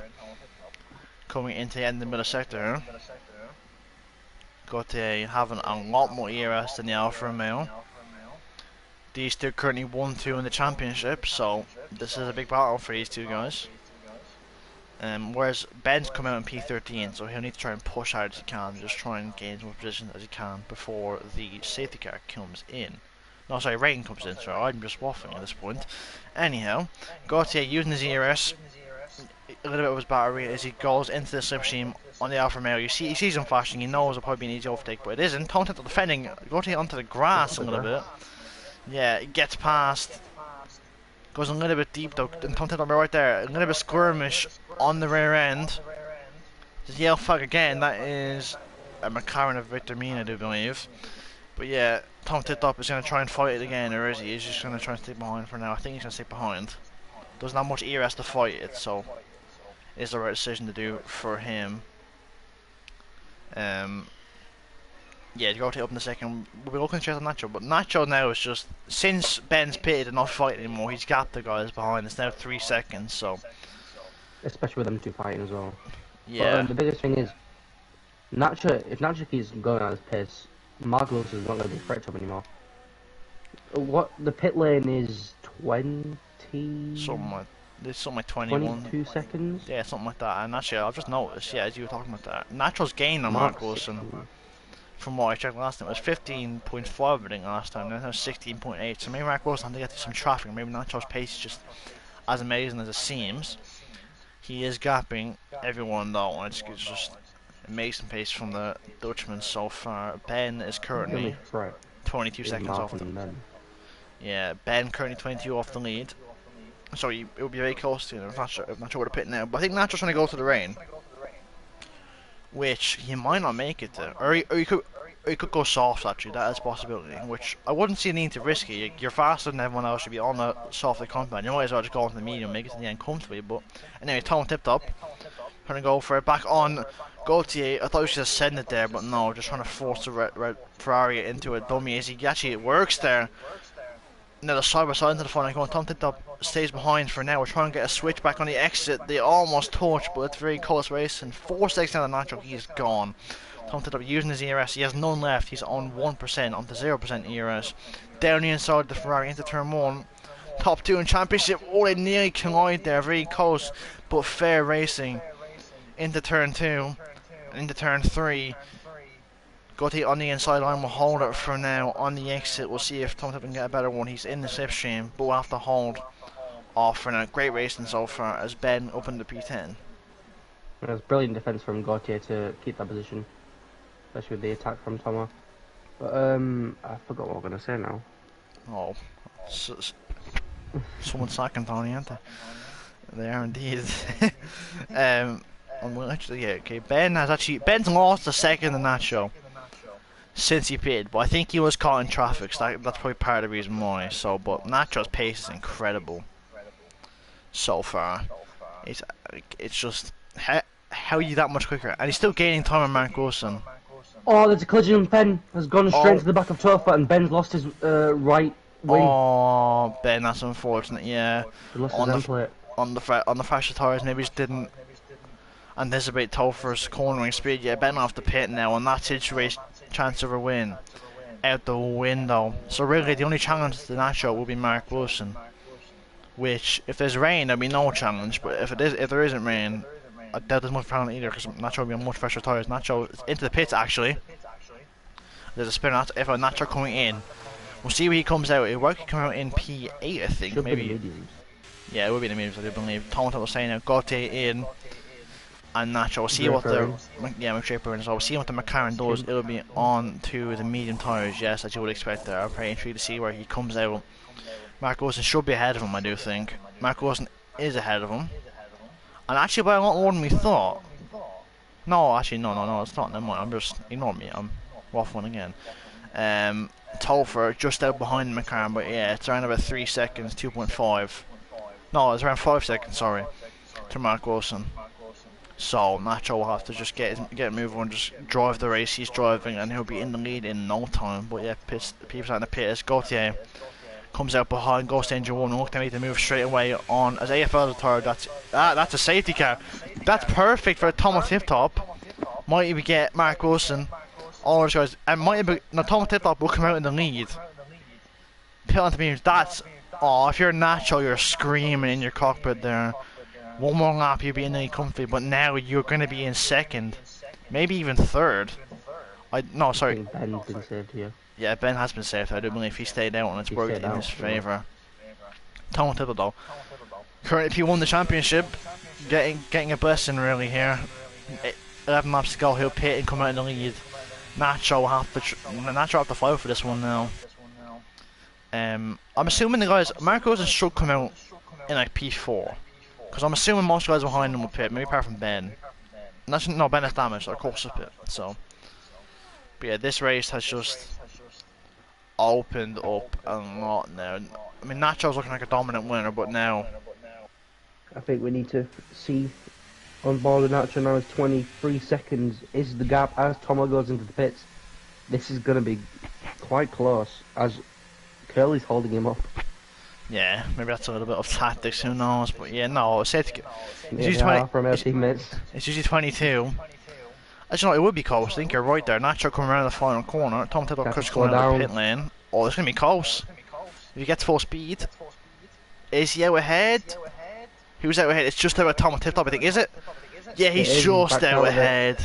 coming into the end of the middle sector here. Gautier having a lot more ERS than the Alfa Romeo. These two currently 1-2 in the championship, so this is a big battle for these two guys. Whereas Ben's coming out in P13, so he'll need to try and push hard as he can, just try and gain as much position as he can before the safety car comes in. No, sorry, rain comes in, so I'm just waffling at this point. Anyhow, Gautier using his ERS, a little bit of his battery as he goes into the slipstream on the Alfa Romeo. You see, he sees him flashing, he knows it'll probably be an easy overtake, but it isn't. Tom Tittle defending, Gautier onto the grass a little bit. Yeah, it gets past, goes a little bit deep though, and Tom Tittle right there, a little bit skirmish on the rear end. There's yellow flag again, that is a McLaren of Victor Mina, I do believe. But yeah, Tom Tittle is going to try and fight it again, or is he? He's just going to try and stay behind for now. I think he's going to stay behind. Doesn't have much ERS to fight it, so it's the right decision to do for him. Yeah, to go take up in the second. We'll be looking straight at Nacho, but Nacho now is just, since Ben's pitted and not fighting anymore, he's got the guys behind. It's now 3 seconds, so. Especially with them two fighting as well. Yeah. But, the biggest thing is, if Nacho keeps going at his pace, Mark Wilson is not going to be a threat to him anymore. What, the pit lane is 20? Something like 21. 22 seconds? Yeah, something like that. And actually, I've just noticed, yeah, as you were talking about that, Nacho's gain on Mark Wilson. From what I checked last time, it was 15.5 I think last time, now it's 16.8, so maybe Mark Wilson had to get through some traffic, maybe Nacho's pace is just as amazing as it seems. He is gapping everyone though, and it's just amazing pace from the Dutchman so far. Ben is currently 22 seconds off them. Yeah, Ben currently 22 off the lead, so it will be very close to him. I'm not sure where to pit now, but I think Nacho's trying to go to the rain, which he might not make it to, or he could go soft actually. That is a possibility, which I wouldn't see a need to risk it. You're faster than everyone else, should be on a soft compound. You might as well just go into the medium, make it to the end comfortably. But anyway, Tom Tip-Top trying to go for it back on Gautier. I thought he should have sent it there, but no, just trying to force the red Ferrari into a dummy. As he actually, it works there. Now the side by side into the front, going. Tom Tip-Top stays behind for now. We're trying to get a switch back on the exit. They almost touch, but it's very close race. And 4 seconds down the Nacho, he's gone. Tom Tip-Top using his ERS. He has none left. He's on 1%, onto 0% ERS. Down the inside of the Ferrari into turn 1. Top 2 in championship. Oh, they nearly collide there. Very close, but fair racing. Into turn 2. Into turn 3. Gautier on the inside line will hold it for now. On the exit, we'll see if Tom Tip can get a better one. He's in the slipstream, but we'll have to hold offering a great racing so far as Ben opened the P10. It was brilliant defense from Gautier to keep that position, especially with the attack from Thomas. But I forgot what I'm gonna say now. Oh, someone's sacking Tony, aren't they? They are indeed. Actually, yeah, okay. Ben's lost a second in that show since he pitted, but I think he was caught in traffic, so that's probably part of the reason why. So, but Nacho's pace is incredible so far. It's just how are you that much quicker, and he's still gaining time on Mark Wilson. Oh, there's a collision. Ben has gone straight into the back of Turf, and Ben's lost his right wing. Oh, Ben, that's unfortunate. Yeah, He lost his end plate. On the fresher tires, maybe just didn't anticipate Topher's cornering speed. Yeah, Ben off the pit now, and that situation chance of a win out the window. So really, the only challenge to Nacho will be Mark Wilson. Which, if there's rain, there'll be no challenge. But if there isn't rain, I doubt there's much problem either, because Nacho will be on much fresher tires. Nacho is into the pits actually. There's a spin out. If a Nacho coming in, we'll see where he comes out. It won't come out in P8, I think. Should maybe. Yeah, it will be in the mediums, I do believe. Thomas was saying now, Gautier in, and Nacho. We'll see what the McDraper in as well. We'll see what the McLaren does. It'll be on to the medium tires, yes, as you would expect there. I'm very intrigued to see where he comes out. Mark Wilson should be ahead of him, I do think. Mark Wilson is ahead of him, and actually by a lot more than we thought. No, actually, no, it's not. Never mind. I'm just ignore me. I'm waffling again. Topher just out behind McLaren, but yeah, it's around about 3 seconds, 2.5. No, it's around 5 seconds, sorry, to Mark Wilson. So Nacho will have to just get a move on, just drive the race he's driving, and he'll be in the lead in no time. But yeah, people out in the pit as Gautier comes out behind, goes to engine 1, and look, they need to move straight away on as AFL retired. That's a safety car. That's perfect for a Thomas Tip Top. Might even get Mark Wilson, all those guys, and might even Thomas Tip Top will come out in the lead. Pit onto beams. That's if you're Nacho, you're screaming in your cockpit there. One more lap, you'll be in the comfy, but now you're going to be in second, maybe even third. No, sorry. I think Ben's been saved here. Yeah, Ben has been saved. I do believe he stayed out, and it's worked in his favour. Tom Thibodeau, currently, if he won the championship, getting a blessing really here. 11 laps to go, he'll pit and come out in the lead. Nacho will have to fight for this one now. I'm assuming the guys, Mark Wilson should come out in like P4. Because I'm assuming most guys behind him will pit, maybe apart from Ben. No, Ben is damaged, so of course he'll pit. So, but yeah, this race has just opened up a lot now. I mean, Nacho's looking like a dominant winner, but now I think we need to see on board with Nacho now is 23 seconds is the gap as Tomo goes into the pits. This is going to be quite close as Curly's holding him up. yeah, maybe that's a little bit of tactics, who knows? But yeah, no, it's usually from our teammates. It's usually 22. Actually, no, it would be close. I think you're right there. Nacho coming around the final corner. Tom Tittle Chris coming out of the pit lane. Oh, it's going to be close. If he gets full speed. Is he out ahead? Who's out ahead? It's just out of Tom Tittle, I think, is it? Yeah, he's just out ahead.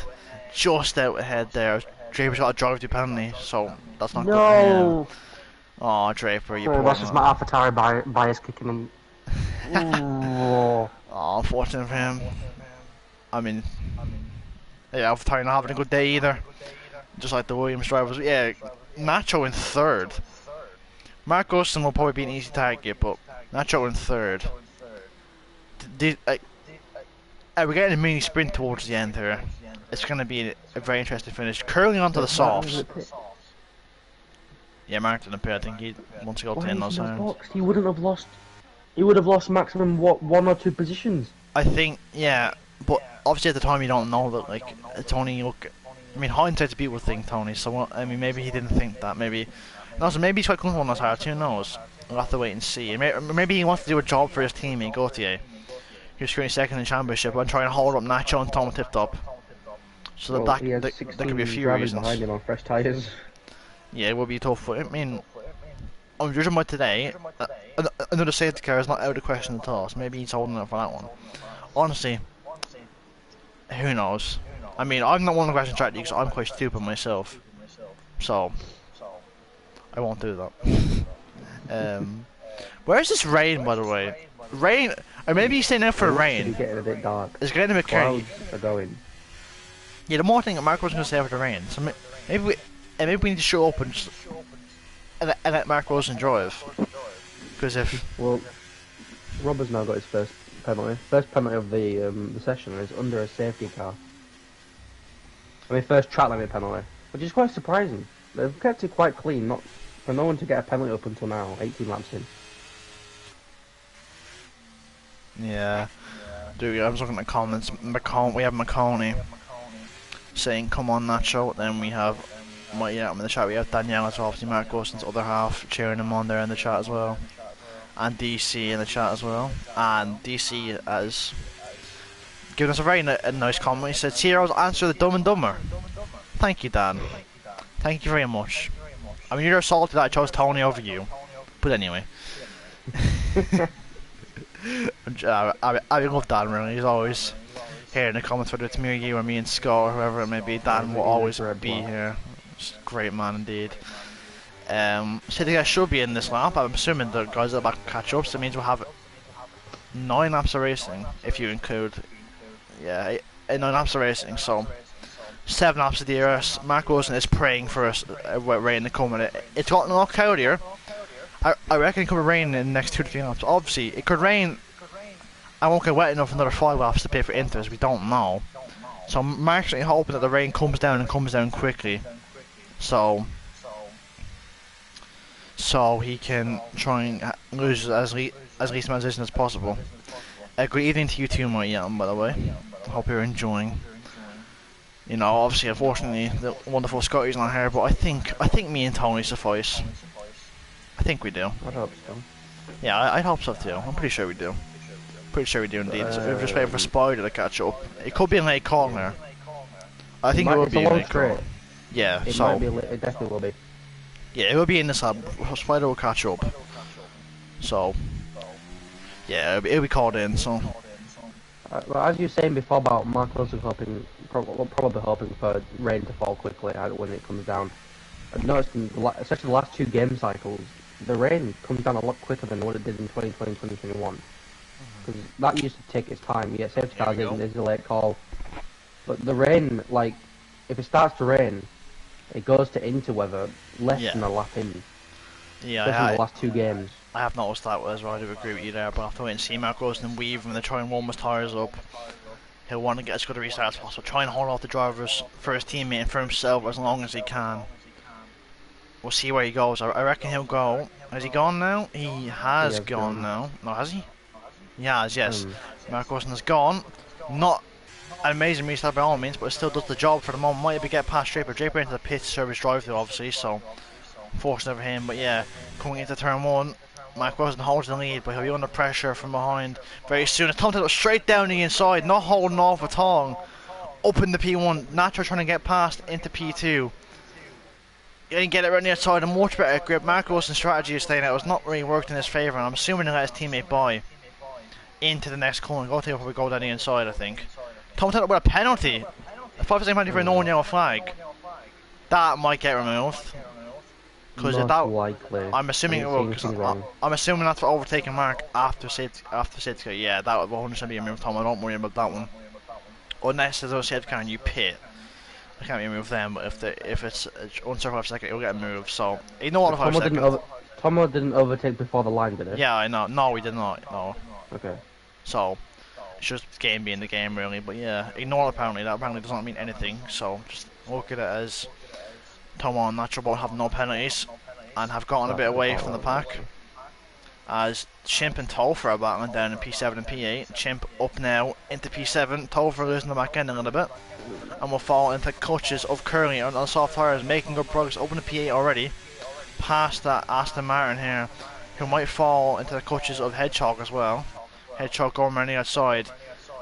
Just out ahead there. Draper's got a drive to penalty, so that's not good for him. Oh, Draper, you poor that's just my AlphaTauri bias kicking in. Oh, unfortunate for him. I mean, yeah, AlphaTauri not having a good day either. Just like the Williams drivers. Yeah, Nacho in third. Mark Wilson will probably be an easy target, but Nacho in third. We're getting a mini sprint towards the end here. It's going to be a very interesting finish. Curling onto the softs. Yeah, Mark didn't pit. I think he wants to go to end those zones. He wouldn't have lost. He would have lost maximum one or two positions. I think, yeah, but obviously at the time you don't know that. Like Tony, look, I mean hindsight's a beautiful thing, Tony. So I mean maybe he didn't think that. Maybe, no, so maybe he's quite comfortable on those hearts. Who knows? We'll have to wait and see. Maybe he wants to do a job for his teammate Gautier. He was currently second in the championship and trying to hold up Nacho and Tom Tip Top. So that could be a few reasons. Behind him on fresh tyres. Yeah, it will be tough. I mean, I'm judging by today, another safety car is not out of the question at all. So maybe he's holding it for that one. Honestly, who knows? I mean, I'm not one of the question strategy because I'm quite stupid myself. So I won't do that. Where's this rain, by the way? Rain, or maybe he's staying out for It looks to rain. be getting a bit dark. It's getting a bit Clouds curly. are going. Yeah, the more thing that Mark was going to stay out for the rain. So maybe we need to show up and just and let Mark Wilson drive. Because if Well, Robert's now got his first penalty. First penalty of the session, and it's under a safety car. I mean, first track limit penalty, which is quite surprising. They've kept it quite clean, not for no one to get a penalty up until now, 18 laps in. yeah, dude, I was looking at the comments. We have McConaughey saying, "Come on, Nacho." Then we have, well, yeah, in the chat we have Danielle, so obviously Mark Wilson's other half, cheering him on there in the chat as well, and DC in the chat as well. And DC has given us a very nice comment. He said, "Heroes answer the Dumb and Dumber." Thank you, Dan. Thank you very much. I mean, you're salty that I chose Tony over you, but anyway. I love Dan, really. He's always here in the comments, whether it's me or you or me and Scott or whoever it may be. Dan will always be here. Just a great man indeed. So the guys should be in this lap. I'm assuming the guys are back to catch up, so it means we'll have 9 laps of racing if you include, yeah, 9 laps of racing. So 7 laps of DRS. Mark Wilson is praying for us rain to come. It's gotten a lot cloudier. I reckon it could rain in the next 2 to 3 laps. Obviously, it could rain. I won't get wet enough for another 5 laps to pay for interest. We don't know. So I'm actually hoping that the rain comes down and comes down quickly. So he can try and lose as least amount of position as possible. Good evening to you too, my young, by the way. Hope you're enjoying. You know, obviously, unfortunately, the wonderful Scotty's not here, but I think me and Tony suffice. I think we do. I'd hope so. Yeah, I'd hope so too. I'm pretty sure we do. Pretty sure we do indeed. We're just waiting for Spider to catch up. It could be a late call here. I think it will be a late call. Yeah, it so might be it definitely will be. yeah, it will be in this lab. Spider will catch up. So yeah, it'll be called in. So Well, as you were saying before about Mark Wilson probably hoping for rain to fall quickly when it comes down. I've noticed, especially the last 2 game cycles, the rain comes down a lot quicker than what it did in 2020 and 2021. Because that used to take its time. Yeah, safety cars in, there's a late call. But the rain, like, if it starts to rain, it goes to interweather less than a lap in. Yeah, especially in the last 2 games. I have noticed that as well. I do agree with you there, but I have to wait and see. Mark Wilson and weave when they try and warm his tyres up. He'll want to get as good a restart as possible. Try and hold off the drivers for his teammate and for himself as long as he can. We'll see where he goes. I reckon he'll go. Has he gone now? He has gone now. No, has he? He has, yes. Mark Wilson has gone. Not an amazing restart by all means, but it still does the job for the moment. Might be get past Draper. Draper into the pit service drive-through, obviously, so fortunate for him. But yeah, coming into turn 1, Mark Wilson holds the lead, but he'll be under pressure from behind very soon. It's Tom straight down the inside, not holding off at all. Up in the P1, Nacho trying to get past into P2. He didn't get it around the outside, a much better grip. Mark Wilson's strategy of staying out has not really worked in his favour, and I'm assuming he'll let his teammate by into the next corner. Go take probably go down the inside, I think. Tom Taylor with a penalty. A 5-second penalty for a known yellow flag. That might get removed. Because that, likely. I'm assuming it will. I'm assuming that's for overtaking Mark after safety car. Yeah, that will 100% be removed, Tom. I don't worry about that one. Unless there's a safety car and you pit. I can't remove them, but if it's uncircled 5 seconds, it'll get moved. So ignore the 5 seconds. Tomo didn't overtake before the line, did it? Yeah, I know. No, we did not. No. Okay. So it's just the game being the game, really. But yeah, ignore it apparently. That apparently does not mean anything. So just look at it as Tomo and Nacho both have no penalties and have gotten a bit away from the pack. As Chimp and Topher are battling down in P7 and P8. Chimp up now into P7. Topher losing the back end a little bit. And will fall into clutches of Curly on soft tyres, making good progress. Open to P8 already. Past that Aston Martin here, who might fall into the clutches of Hedgehog as well. Hedgehog going around the outside.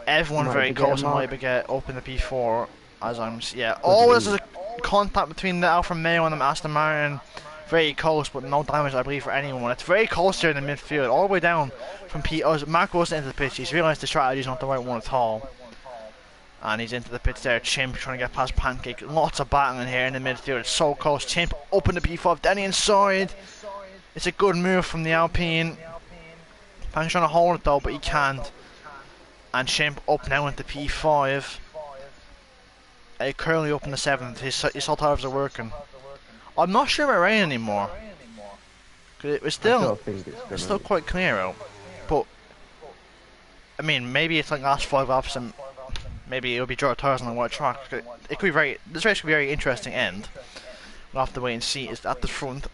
Everyone very close and might be get up in the P4. As I'm, yeah. Oh, there's a contact between the Alfa Romeo and the Aston Martin. Very close, but no damage, I believe, for anyone. It's very close here in the midfield, all the way down from P. Mark Wilson into the pitch. He's realised the strategy is not the right one at all. And he's into the pitch there. Chimp trying to get past Pancake. Lots of battling here in the midfield. It's so close. Chimp up in the P5, down the inside. It's a good move from the Alpine. Pancake's trying to hold it though, but he can't. And Shimp up now into P5. Currently up in the 7th. His all tires are working. I'm not sure about rain anymore. It was still, it's still quite clear out. But I mean, maybe it's like last 5 laps, and maybe it'll be dry tires on the white track. It could be very. This race could be a very interesting end. We'll have to wait and see. It's at the front.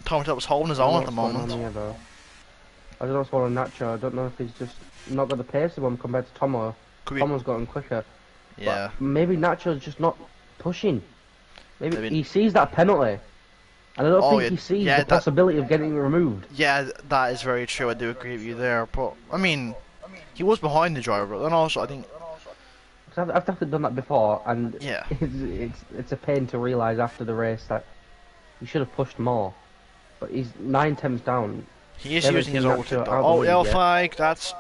Tom was holding his own at the moment. I don't know what's going on Nacho. I don't know if he's just not got the pace of him compared to Tomo. Tomo's gotten quicker. Yeah. But maybe Nacho's just not pushing. Maybe he sees that penalty. And I don't think he sees the possibility of getting removed. Yeah, that is very true. I do agree with you there. But I mean, he was behind the driver, and also I think I've definitely done that before, and yeah, it's a pain to realise after the race that he should have pushed more. But he's 9 temps down. He is using his overtake. Oh, yellow flag. That's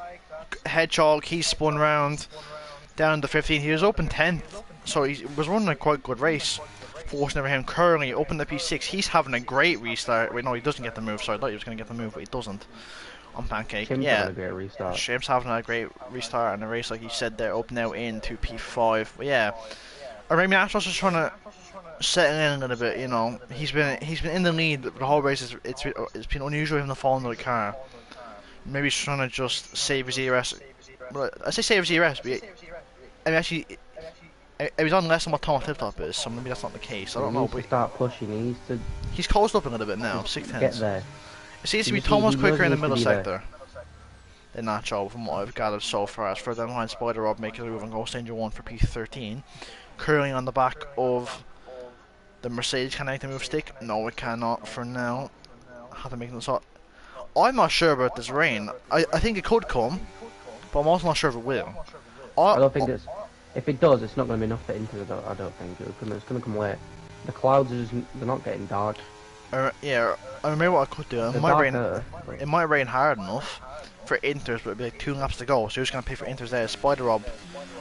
Hedgehog. He's spun round down to 15. He was open 10th, so he was running a quite good race. Forcing over him currently open the P6. He's having a great restart. Wait, no, he doesn't get the move. Sorry, I thought he was going to get the move, but he doesn't. On Pancake, Shim's yeah. having a great restart. Shim's having a great restart and a race, like you said, there up now into P5. But yeah, Arabian Astros just trying to settle in a little bit. You know, he's been in the lead the whole race. It's been unusual him to fall into the car. Maybe he's trying to just save his ERS. Well, I say save his ERS, but I mean actually. He was on less than what Tom Tip Top is, so maybe that's not the case. I don't know. But start pushing. He needs to. He's closed up a little bit now. 6 Get tenths. there. It seems to be Thomas quicker in the middle sector than Nacho, from what I've gathered so far. As further behind, Spider Rob making a move on Ghost Danger 1 for P13. Curling on the back of the Mercedes. Can I make the move stick? No, it cannot for now. I have to make this up. I'm not sure about this rain. I think it could come, but I'm also not sure if it will. I don't think it's. If it does, it's not going to be enough for Inter. I don't think it's going to come late. The clouds are they're not getting dark. Yeah, I remember what I could do. It might rain hard enough for Inters, but it'd be like 2 laps to go. So who's going to pay for Inters there? Spider Rob,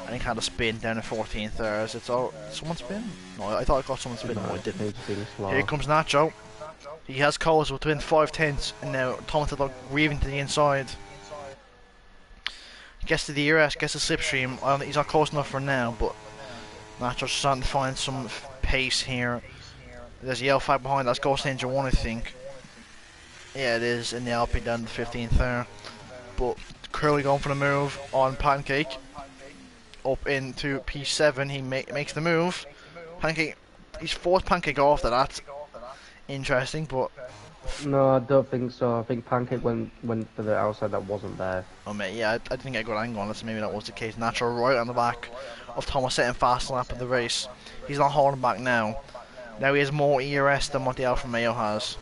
and he kind of spin down to 14th there. Is it all someone spin? No, I thought I got someone spin. No, it didn't. Here comes Nacho. He has calls within 5 tenths, and now Thomas is weaving to the inside. Gets to the ERS, gets the slipstream. I don't think he's not close enough for now, but Nacho's starting to find some pace here. There's a yellow flag behind. That's Ghost Danger 1, I think. Yeah, it is in the LP down to 15th there. But Curly going for the move on Pancake. Up into P7, he makes the move. Pancake, he's forced Pancake off that. That's interesting, but no, I don't think so. I think Pancake went to the outside that wasn't there. Oh mate, yeah, I didn't get a good angle on it, so maybe that was the case. Natural right on the back of Thomas setting fast lap of the race. He's not holding back now. Now he has more ERS than what the Alfa Romeo has.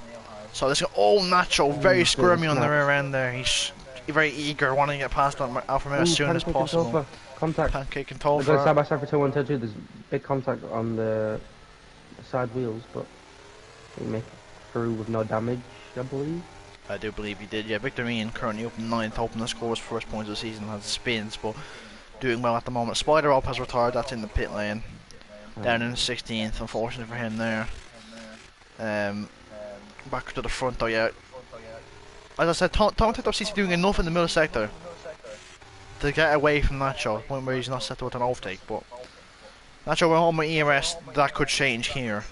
So this Natural, very squirmy on the rear end there. He's very eager, wanting to get past on Alfa Romeo as soon as possible. Contact. Pancake and Topher. They're going side by side for 2 1 2 2. There's big contact on the side wheels, but they make through with no damage, I believe. I do believe he did, yeah. Victor Ian currently up in 9th, hoping to score his first points of the season, has spins, but doing well at the moment. Spider Up has retired, that's in the pit lane. Down in the 16th, unfortunately for him there. Back to the front though, yeah. As I said, Tom Tip seems to be doing enough in the middle sector to get away from Nacho, point where he's not set with an overtake, but Nacho with home with ERS, that could change here.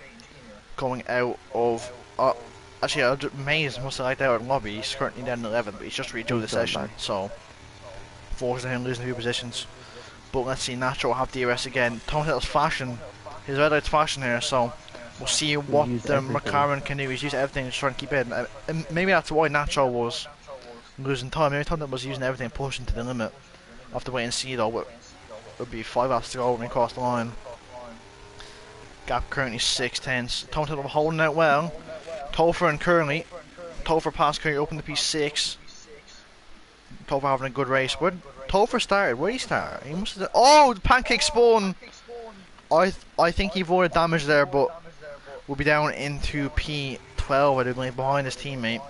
Going out of actually, Mays must have liked out in lobby. He's currently down in 11th, but he's just rejoined the session, so forcing him losing a few positions. But let's see, Nacho will have DRS again. Tom Hittle's flashing, his red light's flashing here, so we'll see what the McLaren can do. He's used everything to try and keep it. And maybe that's why Nacho was losing time. Maybe Tom Hill was using everything, pushing to the limit. I'll have to wait and see though. But it'll be 5 laps to go when we cross the line. Gap currently 6 tenths. Tom Hill holding out well. Topher and Curly. Topher past Curly, open the P6. Topher having a good race. Where Topher started? Where did he start? He must have. Oh, the Pancake spun. I think he avoided damage there, but will be down into P12. I do believe behind his teammate.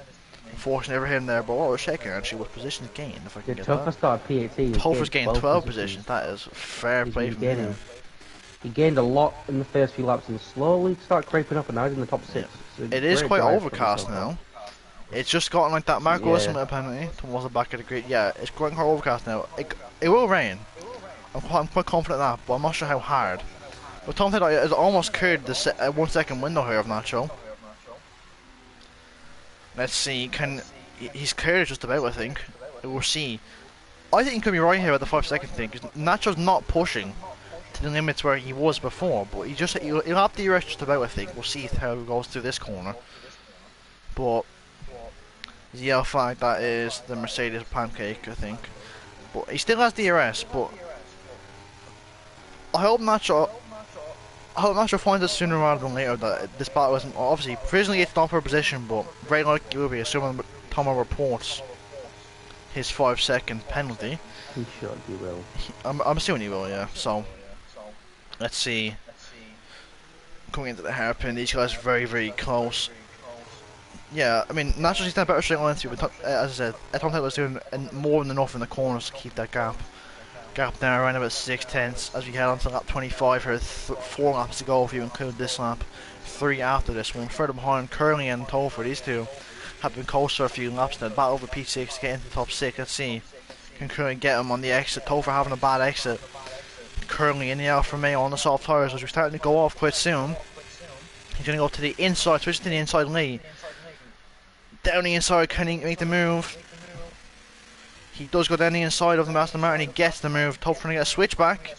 Unfortunately, never hit him there. But what I was checking actually was positions gained. If I can get that. Topher started P18. Topher's gained 12 positions. That is fair play from him. He gained a lot in the first few laps and slowly started creeping up, and now he's in the top 6. Yeah. It is quite overcast now. It's just gotten like that. Mark Wilson with a penalty towards the back of the grid. Yeah, it's going quite overcast now. It will rain. I'm quite confident of that, but I'm not sure how hard. But Tom Taylor has almost cleared the 1 second window here of Nacho. Let's see, he's cleared it just about, I think. We'll see. I think he could be right here at the 5 second thing, because Nacho's not pushing to the limits where he was before, but he'll have the rest just about, I think. We'll see how he goes through this corner. But the yellow flag, that is the Mercedes pancake, I think. But he still has DRS, but I hope Nacho finds it sooner rather than later that this battle isn't, obviously, provisionally it's not for a position, but very likely it will be, assuming Tomo reports his 5 second penalty. He should, he will. I'm assuming he will, yeah. So, let's see. Coming into the hairpin, these guys are very, very close. Yeah, I mean, naturally he's done a better straight line through, but as I said, Tom Taylor's doing more than enough in the corners to keep that gap down around about 6/10 as we head on to lap 25 here. 4 laps to go if you include this lap, 3 after this one. Further behind, Curly and Tolford, these two have been close for a few laps now. Battle over P6 to get into the top 6. Let's see, can Curly get him on the exit? Tolford having a bad exit. Curly in the Alfa Romeo on the soft tyres as we're starting to go off quite soon. He's going to go to the inside, switch to the inside lane. Down the inside, can he make the move? He does go down the inside of the Aston Martin, he gets the move. Tolford to get a switch back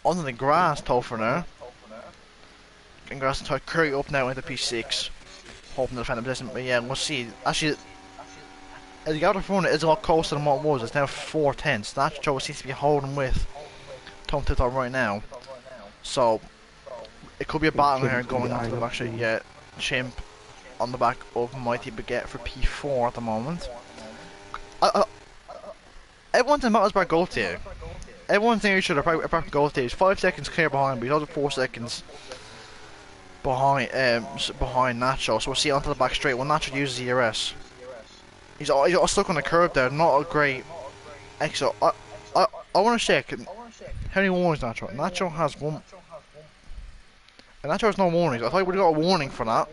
onto the grass. Tolford now. Getting grass and try to curry up now into P6. Hoping to defend the position, but yeah, we'll see. Actually, as the outer front is a lot closer than what it was. It's now 4/10. Nacho seems to be holding with Tom Tito right now. So, it could be a battle here going into the back straight. Yeah, Chimp on the back of Mighty Baguette for P4 at the moment. Everyone's in matters about Gaultier. Everyone's near each other apart from Gaultier. He's 5 seconds clear behind, but he's also 4 seconds behind Nacho. So we'll see onto the back straight. When Nacho uses the ERS, he's all stuck on the curb there. Not a great exit. I want to check how many warnings Nacho. Nacho has one. And Nacho has no warnings. I thought he would have got a warning for that,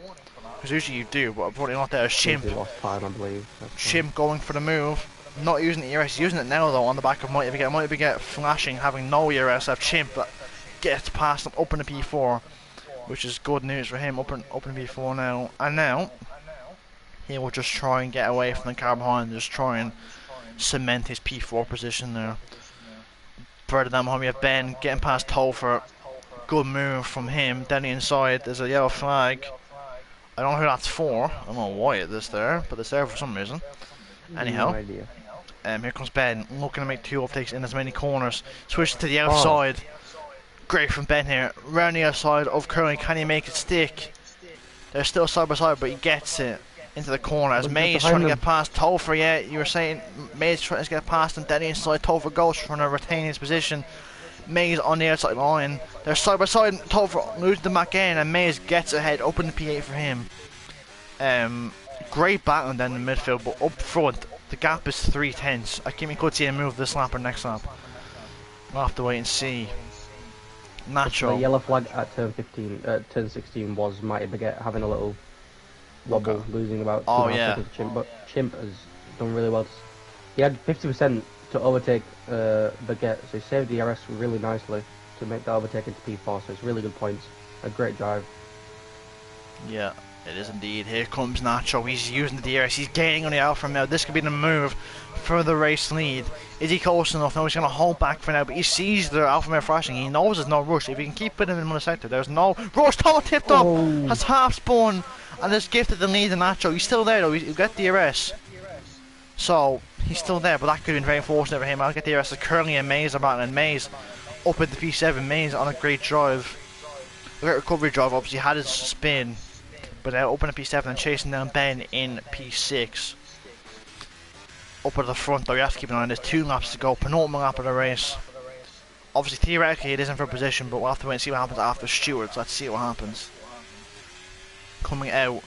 because usually you do, but probably not there. Chimp. Time, I believe. Chimp going for the move. Not using the ERS, he's using it now though on the back of Mighty Baguette. Mighty Baguette flashing, having no ERS. Have Chimp that gets past him up in the P4, which is good news for him. Up in P4 now, and now he will just try and get away from the car behind, just try and cement his P4 position there. Further down behind we have Ben getting past Tolfer. Good move from him. Down the inside, there's a yellow flag. I don't know who that's for. I don't know why it is there, but it's there for some reason. Anyhow. No idea. Here comes Ben, looking to make 2 overtakes in as many corners. Switching to the outside. Great from Ben here. Round the outside of Curly. Can he make it stick? They're still side by side, but he gets it into the corner as Mays trying to get past Tolfer. Yeah, you were saying Mays trying to get past him. Down the inside, Tolfer goes trying to retain his position. Mays on the outside line. They're side by side. Tolfer loses the back end, and Mays gets ahead. Open the P8 for him. Great battling down in the midfield, but up front, the gap is 3/10. I can't could see him move this lap or next lap. We'll have to wait and see. Nacho. The yellow flag at turn 16 was Mighty Baguette having a little wobble, losing about 2.5 seconds to Chimp, but Chimp has done really well. He had 50% to overtake Baguette, so he saved the RS really nicely to make that overtake into P4, so it's really good points. A great drive. Yeah. It is indeed. Here comes Nacho. He's using the DRS. He's gaining on the Alfa Romeo. This could be the move for the race lead. Is he close enough? No, he's going to hold back for now. But he sees the Alfa Romeo flashing. He knows there's no rush. If he can keep it in the sector, there's no rush. Tomo tipped up. Has half spun and has gifted the lead to Nacho. He's still there though. He'll get DRS. So he's still there, but that could have been very unfortunate for him. I'll get DRS. Curly and Mays are battling. Mays up at the P7. Mays on a great drive. A great recovery drive. Obviously had his spin. But now open at P7 and chasing down Ben in P6. Up at the front though, you have to keep an eye on. There's 2 laps to go, penultimate lap of the race. Obviously theoretically it isn't for position, but we'll have to wait and see what happens after Stewards. Let's see what happens. Coming out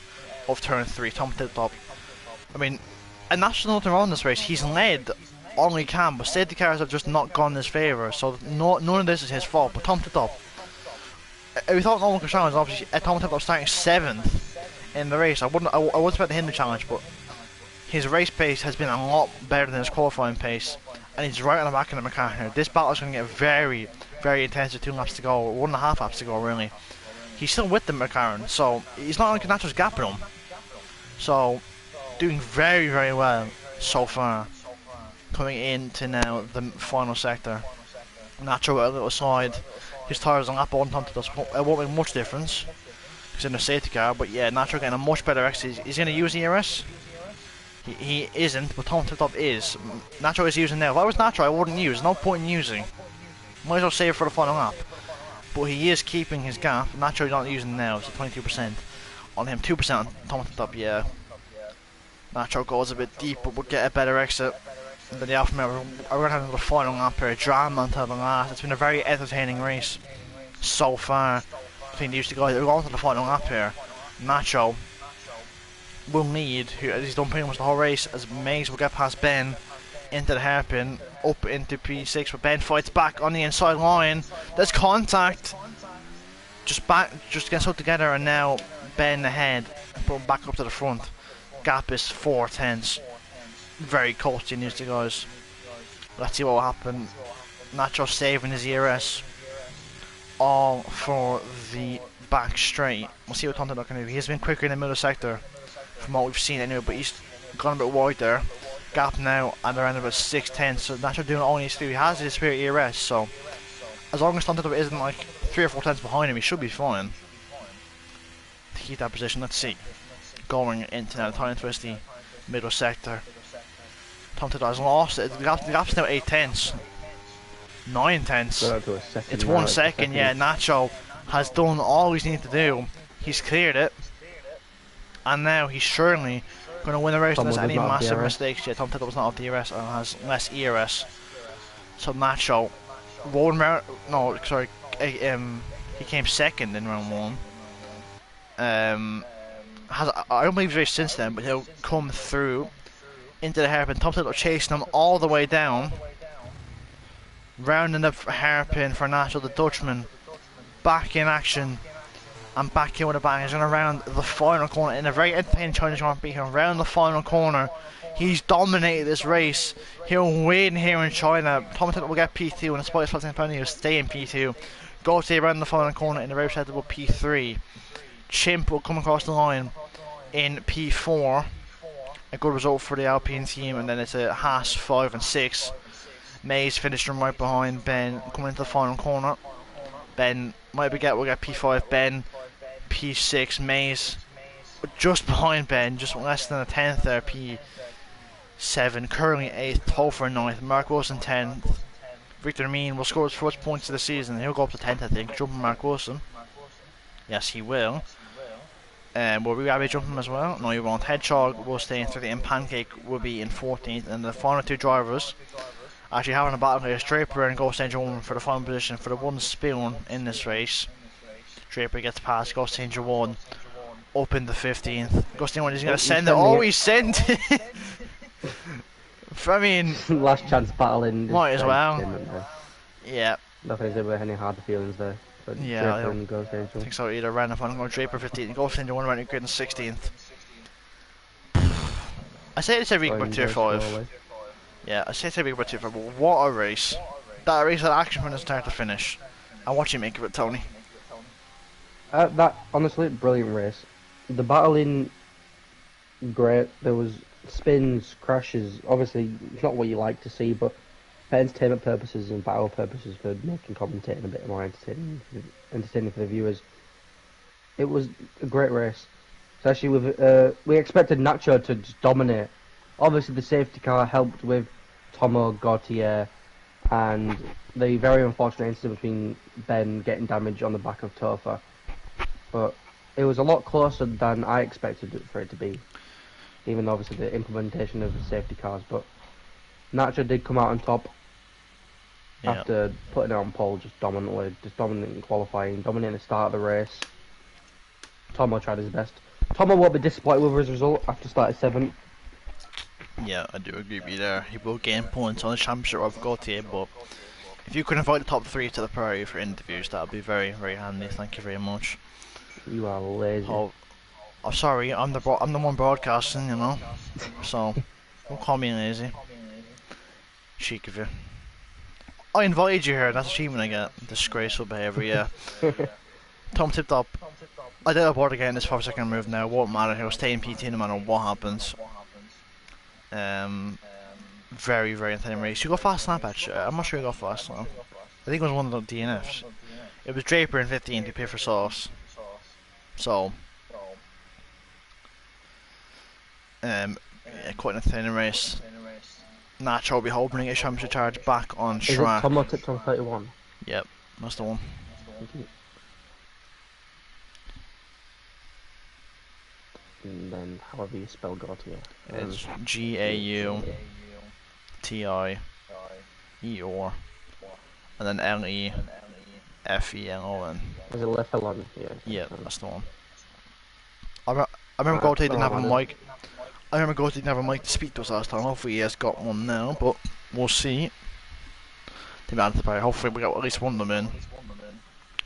of turn 3, Tom Tip-Top. I mean, and that's nothing wrong in this race. He's led all he can, but safety cars have just not gone in his favour, so none of this is his fault. But Tom Tip-Top, we thought no one could challenge. Obviously, Tom Tip-Top starting 7th in the race. I wouldn't expect him to challenge, but his race pace has been a lot better than his qualifying pace, and he's right on the back of the McLaren here. This battle is going to get very, very intense with 2 laps to go, 1.5 laps to go really. He's still with the McLaren, so he's not like Nacho's gapping him. So, doing very, very well so far. Coming into now the final sector. Nacho with a little side. His tyres on lap 1 to us. It won't make much difference. He's in a safety car, but yeah, Nacho getting a much better exit. He's going to use the ERS. He isn't, but Tom Tip-Top is. Nacho is using now. If I was Nacho, I wouldn't use. No point in using. Might as well save it for the final lap. But he is keeping his gap. Nacho is not using now, so 22% on him. 2% on Tom Tip-Top, yeah. Nacho goes a bit deep, but we'll get a better exit. And then the Alfa Romeo, we're going to have another final lap here. Drama until the last. It's been a very entertaining race so far between these two guys. We're going to the final lap here. Nacho will need, he's done pretty much the whole race, as Mays will get past Ben into the hairpin, up into P6, but Ben fights back on the inside line. There's contact. Just gets up together, and now Ben ahead, put back up to the front. Gap is 4 tenths. Very close to these two guys. Let's see what will happen. Nacho saving his ERS. All for the back straight. We'll see what Tonto can do. He's been quicker in the middle sector from what we've seen anyway, but he's gone a bit wide there. Gap now and around about 6 tenths. So Nacho doing all he needs to do. He has his spare ERS, so as long as Tonto isn't like 3 or 4 tenths behind him, he should be fine to keep that position. Let's see. Going into now the tiny twisty middle sector. Tonto has lost it. The gap's now 8 tenths. 9 tenths. It's 1 second, yeah. Nacho has done all he's needed to do. He's cleared it. And now he's surely going to win the race unless any massive mistakes. Yeah, Tom Tittle was not off the ERS and has less ERS. So Nacho, he came second in round 1. I don't believe he's raced since then, but he'll come through into the hairpin. Tom Tittle chasing him all the way down. Rounding the hairpin for Nacho, the Dutchman. Back in action. And back in with a bang. He's going to round the final corner in a very entertaining Chinese Grand Prix here. Round the final corner. He's dominated this race. He'll win here in China. Tom Tittle will get P2, and despite his penalty, he'll stay in P2. Gaultier around the final corner in a very respectable P3. Chimp will come across the line in P4. A good result for the Alpine team, and then it's a Haas 5 and 6. Mays finished from right behind Ben, coming into the final corner. Ben will get P5, Ben P6, Mays just behind Ben, just less than a tenth there, P7, currently 8th, Topher 9th, Mark Wilson 10th. Victor Mean will score his first points of the season. He'll go up to 10th, I think, jumping Mark Wilson. Yes, he will. Will we be jumping as well? No, he won't. Hedgehog will stay in 30th, and Pancake will be in 14th, and the final 2 drivers actually having a battle here. Draper and Ghost Angel 1 for the final position for the 1 spoon in this race. Draper gets past Ghost Angel 1 up in the 15th. Ghost Angel 1 is going to send it. Oh, he sent it! I mean, last chance battle in. Might as well. Yeah. Nothing's ever any hard feelings there. But yeah, Draper and Ghost Angel. I think so. Either ran the final Draper 15th, Ghost Angel 1 running good in 16th. I say this every week about tier 5. Yeah, I say it's every week about tier 5, but what a race. That race had action from the start to finish. And what you make of it, Tony? That, honestly, brilliant race. The battling, great. There was spins, crashes. Obviously, it's not what you like to see, but for entertainment purposes and battle purposes, for making commentating a bit more entertaining for the viewers, it was a great race. Especially with we expected Nacho to just dominate. Obviously, the safety car helped with Tomo, Gautier, and the very unfortunate incident between Ben getting damage on the back of Topher. But it was a lot closer than I expected it for it to be. Even though obviously the implementation of the safety cars, but Nacho did come out on top after putting it on pole just dominating qualifying, dominating the start of the race. Tomo tried his best. Tomo won't be disappointed with his result after starting 7th. Yeah, I do agree with you there. He will gain points on the championship of Gautier, but if you could invite the top 3 to the priority for interviews, that would be very, very handy. Thank you very much. You are lazy. I'm sorry, I'm the one broadcasting, you know. So don't call me lazy. Cheek of you. I invited you here. That's achievement I get. Disgraceful behaviour. Yeah. Tom tipped up. I did abort again. This 5-second move now. Won't matter. He'll stay in PT no matter what happens. Very, very intense race. You got fast snap actually. I'm not sure you got fast now. I think it was one of the DNFs. It was Draper in 15 to pay for sauce. So, yeah, quite an intense race. Nacho will be holding his championship charge back on track. Is it Tomo tipped on 31? Yep, that's the one. Thank you. And then however you spell Gautier. It's Gautier, and then Lefenoln. Is it Lefelon? Yeah, that's the one. I remember Gautier didn't have a mic. I remember Gautier didn't have a mic to speak to us last time. Hopefully he has got one now, but we'll see. Hopefully we got at least one of them in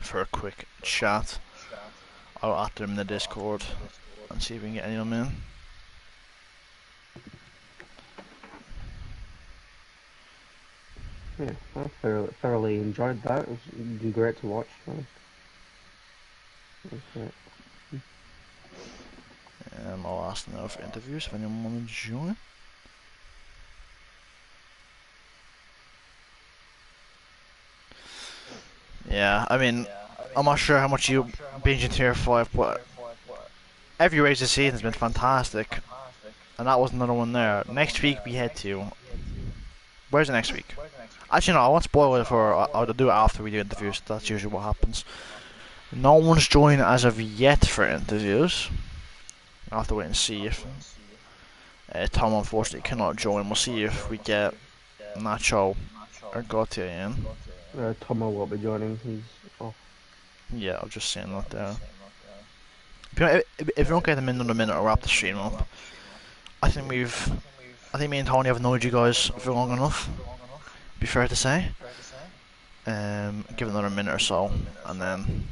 for a quick chat. I'll add them in the Discord and see if we can get any of them in. Yeah, I thoroughly enjoyed that. It was great to watch. I'll ask them now for interviews if anyone wants to join. Yeah, I mean, I'm not sure how much you binge in Tier 5, but every race this season has been fantastic. And that was another one there. Next week we head to... Where's the next week? Actually no, I won't spoil it I'll do it after we do interviews. That's usually what happens. No one's joined as of yet for interviews. I'll have to wait and see if... Tom unfortunately cannot join. We'll see if we get Nacho or Gautier in. Tomo won't be joining, he's off. Yeah, I'm just saying that there. If you don't get them in under a minute, I'll wrap the stream up. I think me and Tony have annoyed you guys for long enough. Be fair to say. Give it another minute or so, and then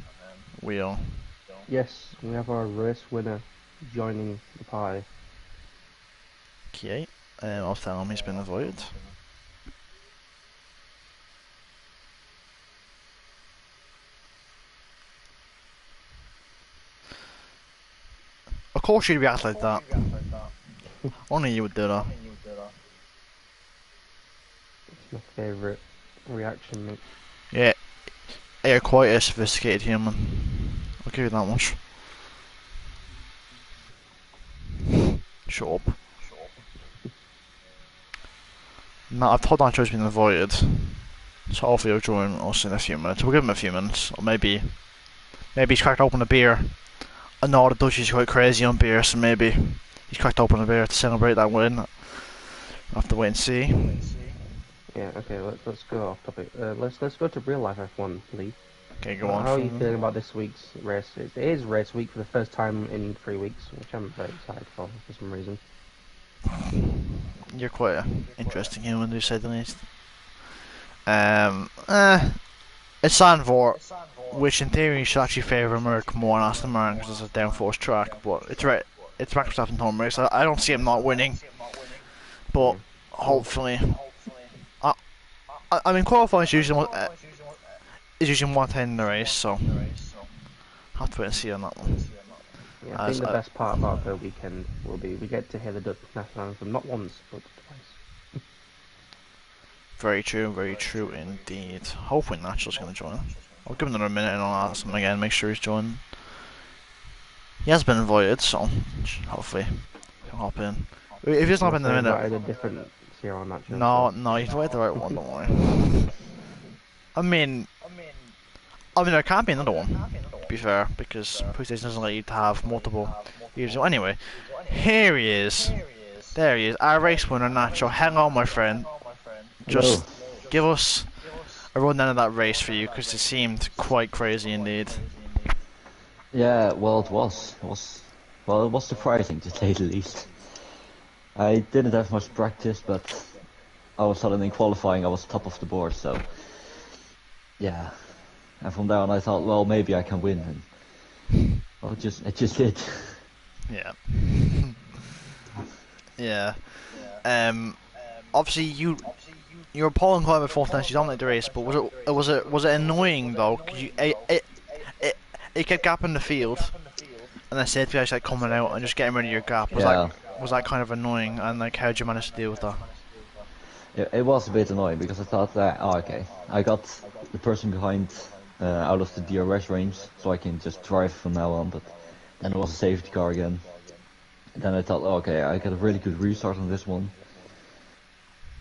we'll... Yes, we have our race winner joining the party. Okay, I'll tell him he's been avoided. Of course you'd react like that. Only you would do that. It's my favourite reaction, mate. Yeah, you're quite a sophisticated human. I'll give you that much. Shut up. No, I've told Nacho's been avoided. So hopefully he'll join us in a few minutes. We'll give him a few minutes. Or maybe he's cracked open a beer. I know the Dutch is quite crazy on beer, so maybe he's cracked open a beer to celebrate that win. I'll have to wait and see. Yeah, okay, let's go off topic. Let's go to real life F1, please. Okay, go on. How are you feeling about this week's race? It is race week for the first time in 3 weeks, which I'm very excited for some reason. You're quite an interesting human, to say the least. It's Sandvort, which in theory should actually favour Merc more than Aston Martin because it's a downforce track, but it's right. It's Max Verstappen home race. I don't see him not winning, but hopefully. I mean, qualifying is usually one time in the race, so I'll have to wait and see on that one. Yeah, I think the best part about the weekend will be we get to hear the Dutch national anthem not once but twice. Very true indeed. Hopefully Nacho's going to join. I'll give him another minute and I'll ask him again, make sure he's joined. He has been invited, so hopefully he'll hop in. If he's not in the minute... a different Sierra on that No, he's invited the right one, don't worry. I mean, there can't be another one, to be fair, because PlayStation doesn't let you to have multiple users. Anyway, here he is. There he is, our race winner, Nacho. Hang on, my friend. Just give us a rundown of that race for you, because it seemed quite crazy indeed. Yeah, well, it was surprising to say the least. I didn't have much practice, but all of a sudden in qualifying I was top of the board, so yeah. And from there on I thought, well, maybe I can win, and well, it just did. Yeah. Yeah. Obviously you were pulling quite a bit before you dominated the race, but was it annoying though? 'Cause it kept gapping the field, and then safety guys like coming out and just getting rid of your gap. Yeah, Was that kind of annoying? And like, how'd you manage to deal with that? it was a bit annoying because I thought that, oh, okay, I got the person behind out of the DRS range, so I can just drive from now on. But then it was a safety car again. And then I thought, oh, okay, I got a really good restart on this one,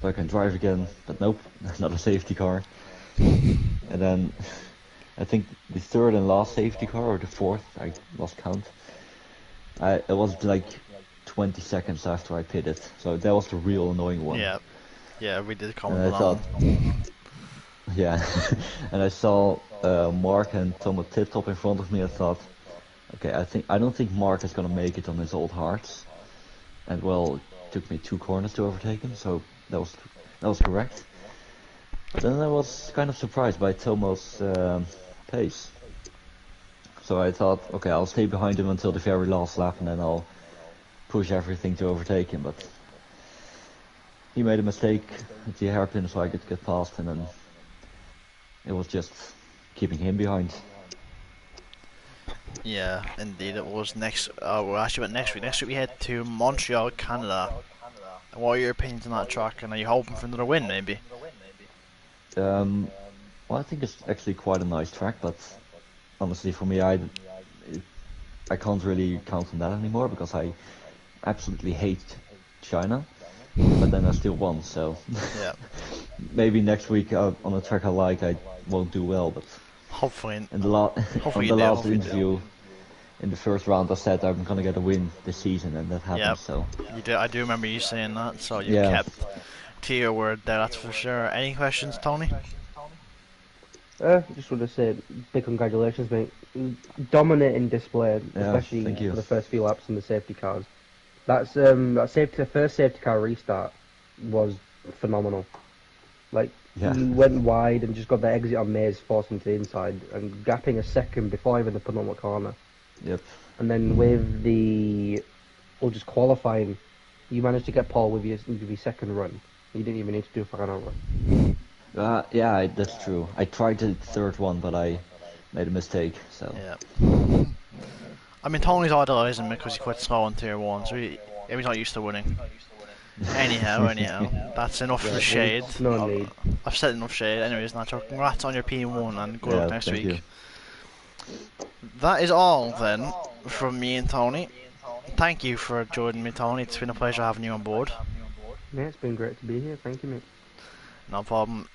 so I can drive again. But nope, not a safety car. And then I think the third and last safety car, or the fourth, I lost count. It was like 20 seconds after I pitted, so that was the real annoying one. Yeah. Yeah, we did And comment I on that thought, one. yeah, and I saw Mark and Tom at tip top in front of me. I thought, okay, I don't think Mark is gonna make it on his old hards. And well, it took me 2 corners to overtake him, so that was correct. But then I was kind of surprised by Tomo's pace. So I thought, okay, I'll stay behind him until the very last lap, and then I'll push everything to overtake him. But he made a mistake at the hairpin, so I could get past, and then it was just keeping him behind. Yeah, indeed it was. Well, actually went next week. Next week we head to Montreal, Canada. What are your opinions on that track? And are you hoping for another win, maybe? Well, I think it's actually quite a nice track, but honestly, for me, I can't really count on that anymore because I absolutely hate China. But then I still won, so Yeah. maybe next week on a track I like, I won't do well. But Hopefully, in the on hopefully the you do. last Hopefully you do. interview, in the first round, I said I'm gonna get a win this season, and that happened. Yep. So You do. I do remember you saying that. So you yeah, kept to your word there. That's for sure. Any questions, Tony? Just want to say big congratulations, mate. Dominating display, yeah, especially thank you. for the first few laps in the safety cars. The first safety car restart was phenomenal. Like, Yeah, you went wide and just got the exit on Maze, forcing to the inside, and gapping a second before even the penultimate corner. yep. And then with just qualifying, you managed to get Paul with your second run. You didn't even need to do a final run. Yeah, that's true. I tried the third one, but I made a mistake. So Yeah. I mean, Tony's idolising because he's quite slow on tier 1, so he's not used to winning. Anyhow, that's enough for shade. No need. I've said enough shade. Anyways, Nacho, congrats on your P1 and good luck next thank week. you. That is all then from me and Tony. Thank you for joining me, Tony. It's been a pleasure having you on board. Yeah, it's been great to be here. Thank you, mate. No problem.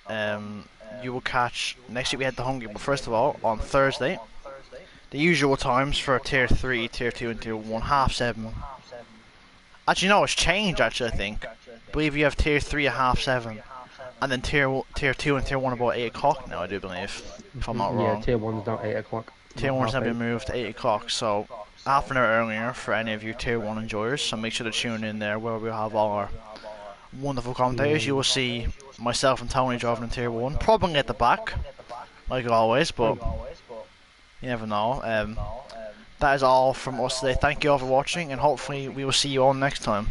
You will catch next week. We head to Hungary, but first of all, on Thursday, the usual times for tier 3, tier 2, and tier 1, 7:30. Actually, no, it's changed. Actually, I think. I believe you have tier 3 at 7:30, and then tier 2 and tier 1 about 8 o'clock now. I do believe, if I'm not wrong. Yeah, tier 1's now 8 o'clock. Tier 1's now been moved to 8 o'clock, so half an hour earlier for any of you tier 1 enjoyers. So make sure to tune in there where we'll have all our wonderful commentators. You will see myself and Tony driving in tier 1, probably at the back, like always, but you never know. That is all from us today. Thank you all for watching, and hopefully we will see you all next time.